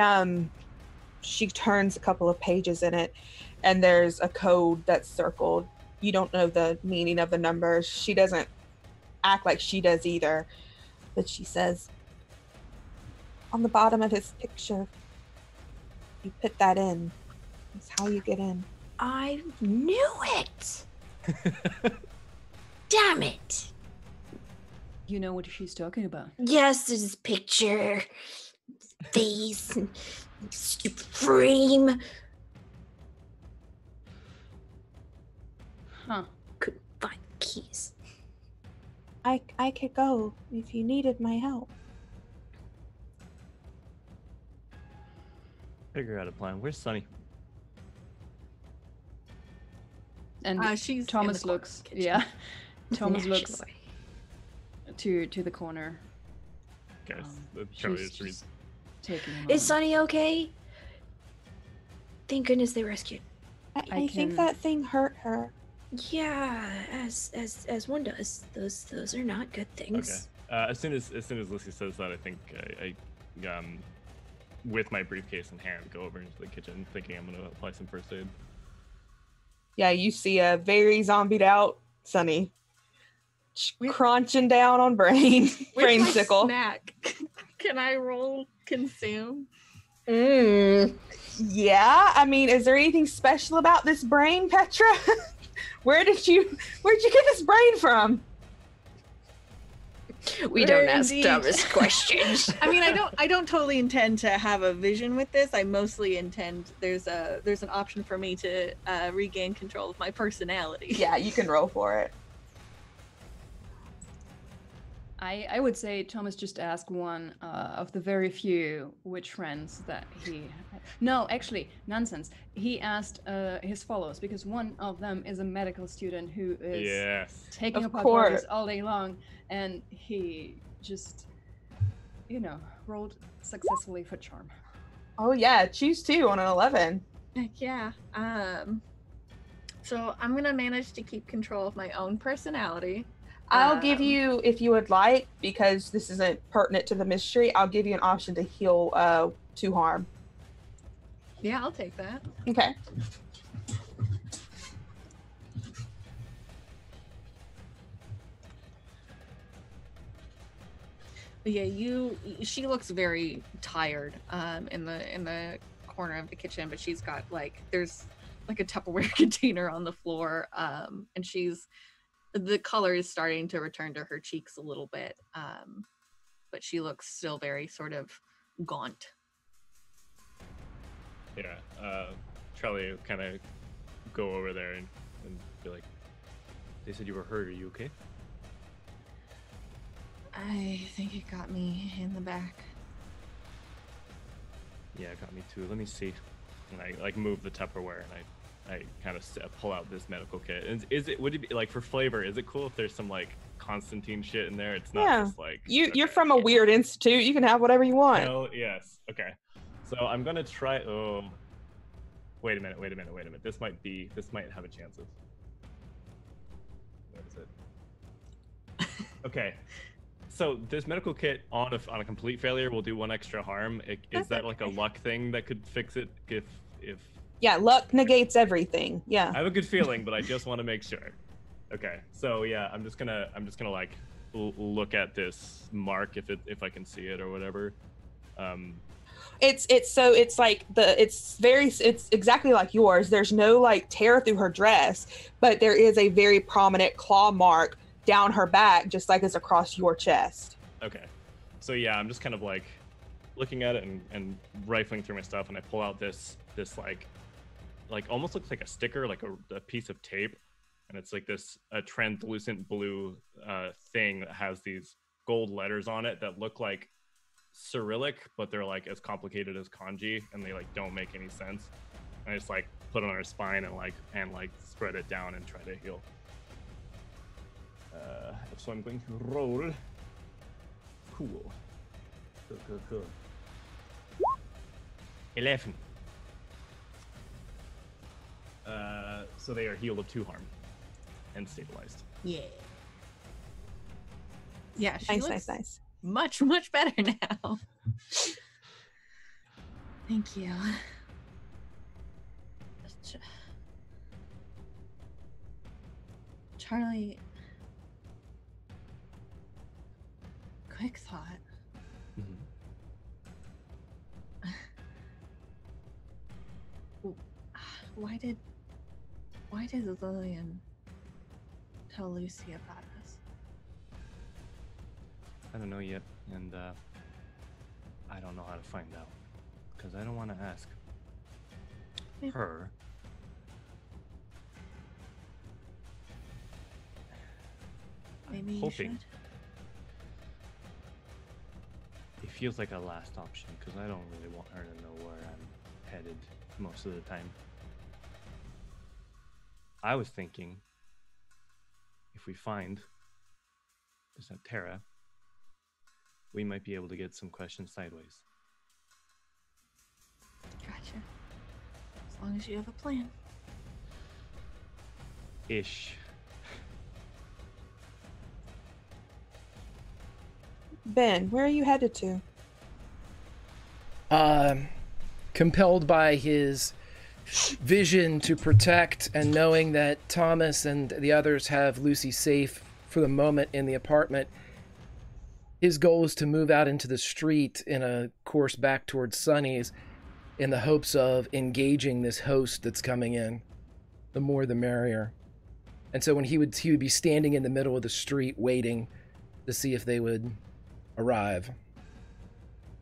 turns a couple of pages in it, and there's a code that's circled. You don't know the meaning of the numbers. She doesn't act like she does either, but she says, on the bottom of his picture, you put that in. That's how you get in. I knew it. Damn it. You know what she's talking about. Yes, there's his picture, face, and stupid frame. Huh. Couldn't find the keys. I could go if you needed my help. Figure out a plan. Where's Sunny? And She's in Thomas the corner looks. kitchen. Yeah. Thomas looks Naturally. to the corner. Okay, She's Charlie just just taking him Is on. Sonny okay? Thank goodness they rescued. I think can- that thing hurt her. Yeah, as one does. Those are not good Okay. things. As soon as Lucy says that, I think I with my briefcase in hand, go over into the kitchen, thinking I'm gonna apply some first aid. Yeah, you see a very zombied out Sunny crunching down on brain Where's my sickle. snack? Can I roll consume? Yeah, I mean, is there anything special about this brain, Petra? Where'd you get this brain from? We don't ask Indeed. dumbest questions. I mean, I don't totally intend to have a vision with this. I mostly intend there's an option for me to regain control of my personality. Yeah, you can roll for it. I would say Thomas just asked one of the very few witch friends that he... No, actually, nonsense. He asked his followers, because one of them is a medical student who is Yes. taking Of apart course. bodies all day long, and he just, rolled successfully for charm. Oh yeah, choose 2 on an 11. Heck yeah. So I'm gonna manage to keep control of my own personality. I'll give you, if you would like, because this isn't pertinent to the mystery, I'll give you an option to heal 2 harm. Yeah, I'll take that. Okay. But yeah, she looks very tired in the corner of the kitchen, but she's got there's a Tupperware container on the floor, and the color is starting to return to her cheeks a little bit, but she looks still very sort of gaunt. Yeah. Charlie kind of go over there and be like, "They said you were hurt. Are you okay?" I think it got me in the back. Yeah, it got me too. Let me see. And I move the Tupperware and I kind of pull out this medical kit. And would it be for flavor? Is it cool if there's some Constantine shit in there? It's not just you're from a weird institute. You can have whatever you want. Hell yes. Okay. So I'm gonna try. Oh, wait a minute. This might have a chance of. Where is it? Okay. So this medical kit on a complete failure will do 1 extra harm. Is that a luck thing that could fix it if? Yeah, luck negates everything. Yeah. I have a good feeling, but I just want to make sure. Okay, so yeah, I'm just gonna look at this mark if I can see it or whatever. It's like it's exactly like yours. There's no like tear through her dress, but there is a very prominent claw mark down her back, just like it's across your chest. Okay. So yeah, I'm just kind of like looking at it and rifling through my stuff, and I pull out this like almost looks like a sticker, like a piece of tape, and it's like a translucent blue thing that has these gold letters on it that look like Cyrillic, but they're like as complicated as kanji, and they like don't make any sense. And I just like put it on her spine and like spread it down and try to heal. So I'm going to roll. Cool. Good. 11. So they are healed of 2 harm and stabilized. Yeah. Yeah, she looks Nice. much, much better now. Thank you. Charlie, quick thought. Why did Lillian tell Lucy about us? I don't know yet, and I don't know how to find out, because I don't want to ask her. Maybe you hoping should. it feels like a last option, because I don't really want her to know where I'm headed most of the time. I was thinking, if we find this Aptera, we might be able to get some questions sideways. Gotcha. As long as you have a plan. Ish. Ben, where are you headed to? Compelled by his vision to protect and knowing that Thomas and the others have Lucy safe for the moment in the apartment, his goal is to move out into the street in a course back towards Sunny's in the hopes of engaging this host that's coming in. The more the merrier. And so when he would be standing in the middle of the street waiting to see if they would arrive,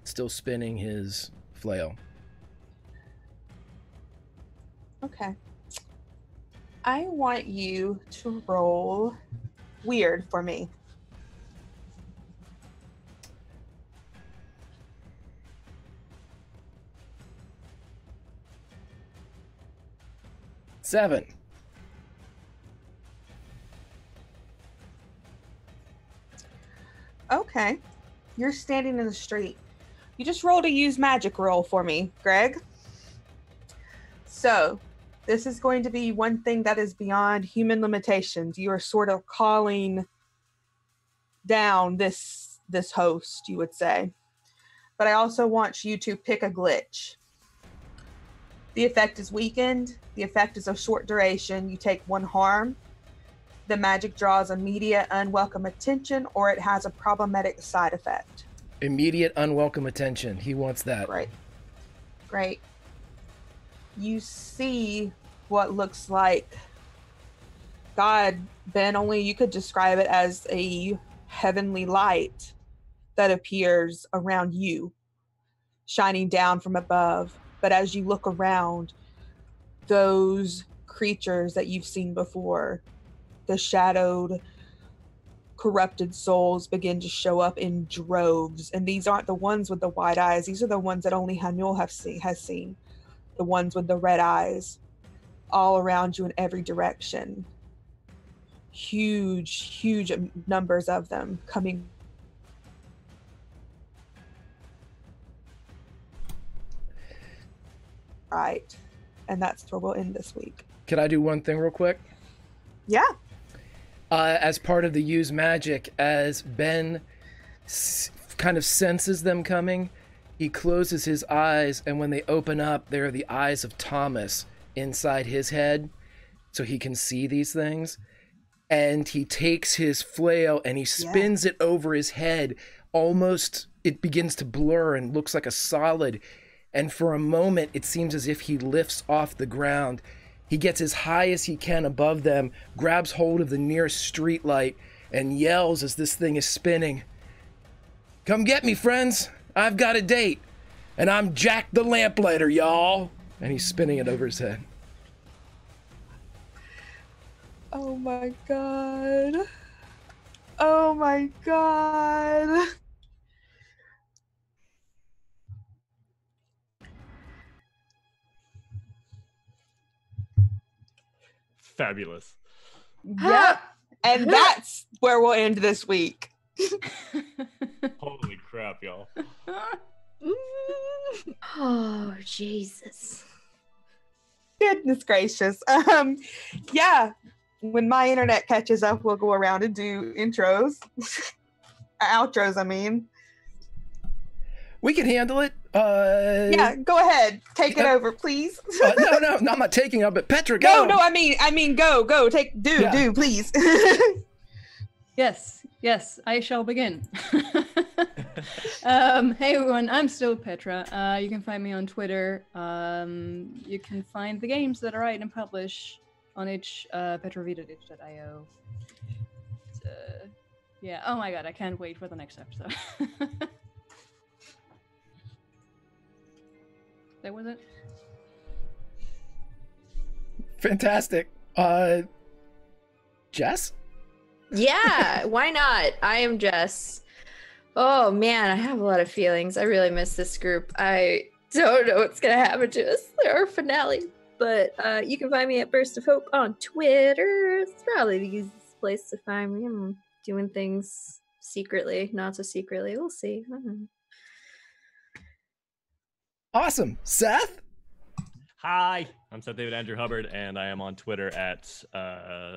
still spinning his flail. Okay. I want you to roll weird for me. Seven. Okay. You're standing in the street. You just rolled a use magic roll for me, Greg. So, this is going to be one thing that is beyond human limitations. You are sort of calling down this host, you would say. But I also want you to pick a glitch. The effect is weakened. The effect is of short duration. You take 1 harm. The magic draws immediate unwelcome attention, or it has a problematic side effect. Immediate unwelcome attention. He wants that. Great. You see what looks like, God, Ben, only you could describe it as a heavenly light that appears around you, shining down from above. But as you look around, those creatures that you've seen before, the shadowed, corrupted souls, begin to show up in droves. And these aren't the ones with the wide eyes. These are the ones that only Hanul has seen. The ones with the red eyes, all around you in every direction. Huge numbers of them coming. Right. And that's where we'll end this week. Could I do one thing real quick? Yeah. As part of the use magic, as Ben kind of senses them coming, he closes his eyes, and when they open up, they are the eyes of Thomas inside his head, so he can see these things. And he takes his flail and he spins it over his head. Almost, it begins to blur and looks like a solid. and for a moment it seems as if he lifts off the ground. He gets as high as he can above them, grabs hold of the nearest street light, and yells as this thing is spinning. "Come get me, friends. I've got a date. And I'm Jack the Lamplighter, y'all." And he's spinning it over his head. Oh my god. Oh my god. Fabulous. Yep. And that's where we'll end this week. Holy crap, y'all. Oh, Jesus. Goodness gracious. Yeah. When my internet catches up, we'll go around and do intros. Outros, I mean. We can handle it. Yeah, go ahead. Take it over, please. No, I'm not taking up, but Petra, go. No, I mean, go. Do, please. Yes, I shall begin. Hey everyone, I'm still Petra. You can find me on Twitter. You can find the games that I write and publish on petravita.io. Yeah, oh my god, I can't wait for the next episode. That was it. Fantastic. Jess? Yeah, why not? I am Jess. Oh man, I have a lot of feelings. I really miss this group. I don't know what's gonna happen to us. Our finale. But you can find me at Burst of Hope on Twitter. It's probably the easiest place to find me. I'm doing things secretly, not so secretly. We'll see. I don't know. Awesome. Seth? Hi, I'm Seth David Andrew Hubbard, and I am on Twitter at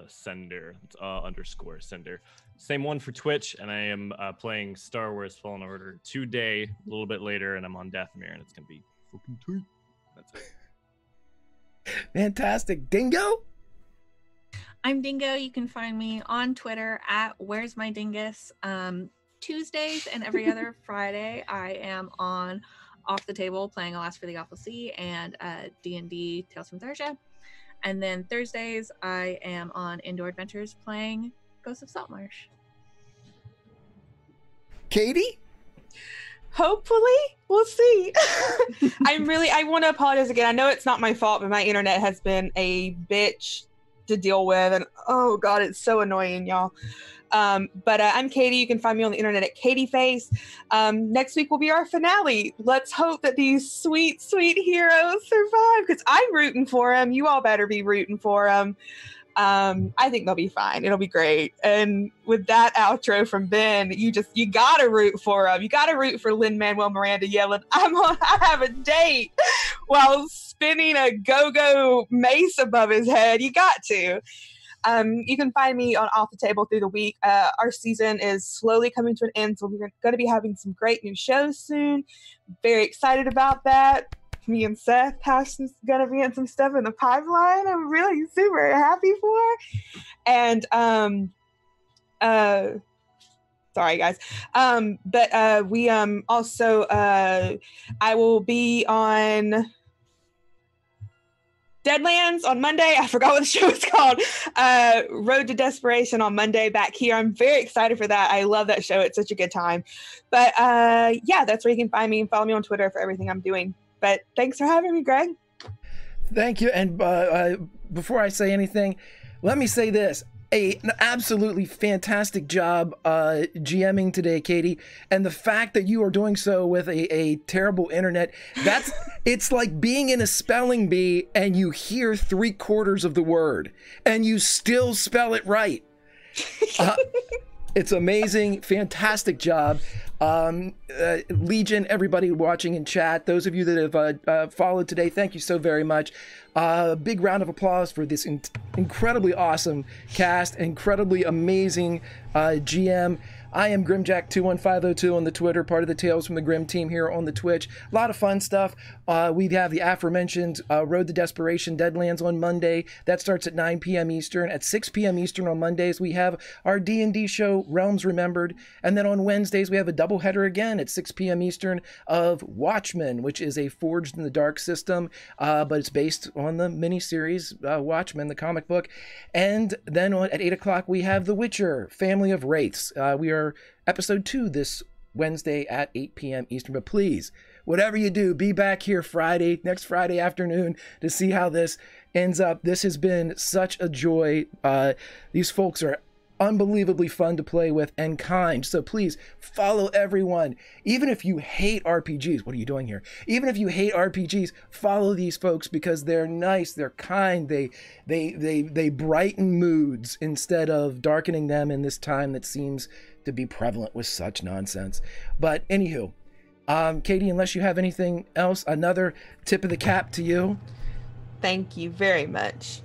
Sender. It's _ Sender. Same one for Twitch, and I am playing Star Wars Fallen Order today, a little bit later, and I'm on Dathomir, and it's gonna be fucking tweet. That's it. Fantastic. Dingo? I'm Dingo. You can find me on Twitter at Where's My Dingus. Tuesdays and every other Friday, I am on Off the Table playing Alas for the Awful Sea and D&D Tales from Tharja. And then Thursdays, I am on Indoor Adventures playing Ghosts of Saltmarsh. Katie? Hopefully, we'll see. I want to apologize again. I know it's not my fault, but my internet has been a bitch to deal with, and oh god, it's so annoying, y'all. But I'm Katie. You can find me on the internet at KatieFace. Next week will be our finale. Let's hope that these sweet, sweet heroes survive, because I'm rooting for them. You all better be rooting for them. I think they'll be fine. It'll be great. And with that outro from Ben, you gotta root for them. You gotta root for Lin-Manuel Miranda yelling, I have a date, while spinning a go-go mace above his head. You got to. You can find me on Off the Table through the week. Our season is slowly coming to an end, so we're going to be having some great new shows soon. Very excited about that. Me and Seth have going to be in some stuff in the pipeline I'm really super happy for. And sorry guys. But we also I will be on Deadlands on Monday. I forgot what the show is called. Road to Desperation on Monday back here. I'm very excited for that. I love that show. It's such a good time. But yeah, that's where you can find me and follow me on Twitter for everything I'm doing. But thanks for having me, Greg. Thank you. And before I say anything, let me say this. An absolutely fantastic job GMing today, Katie. And the fact that you are doing so with a terrible internet, it's like being in a spelling bee and you hear 3/4 of the word and you still spell it right. It's amazing. Fantastic job. Legion, everybody watching in chat, those of you that have followed today, thank you so very much. Big round of applause for this incredibly awesome cast, incredibly amazing GM. I am Grimjack21502 on the Twitter, part of the Tales from the Grim team here on the Twitch. A lot of fun stuff. We have the aforementioned Road to Desperation Deadlands on Monday. That starts at 9 p.m. Eastern. At 6 p.m. Eastern on Mondays, we have our D&D show, Realms Remembered. And then on Wednesdays, we have a doubleheader again at 6 p.m. Eastern of Watchmen, which is a Forged in the Dark system, but it's based on the miniseries Watchmen, the comic book. And then at 8 o'clock, we have The Witcher, Family of Wraiths. We are episode 2 this Wednesday at 8 p.m. Eastern. But please, whatever you do, be back here next Friday afternoon to see how this ends up. This has been such a joy. These folks are unbelievably fun to play with and kind. So please follow everyone. Even if you hate RPGs, what are you doing here? Even if you hate RPGs, follow these folks because they're nice, they're kind, they brighten moods instead of darkening them in this time that seems to be prevalent with such nonsense. But anywho, Katie, unless you have anything else, another tip of the cap to you. Thank you very much.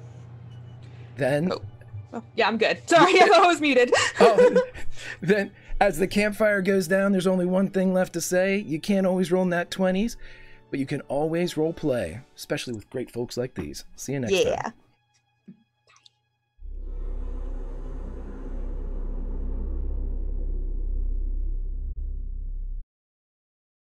Then Oh, yeah, I'm good. Sorry, I was muted. Then, as the campfire goes down, there's only one thing left to say. You can't always roll nat 20s, but you can always role play, especially with great folks like these. See you next time.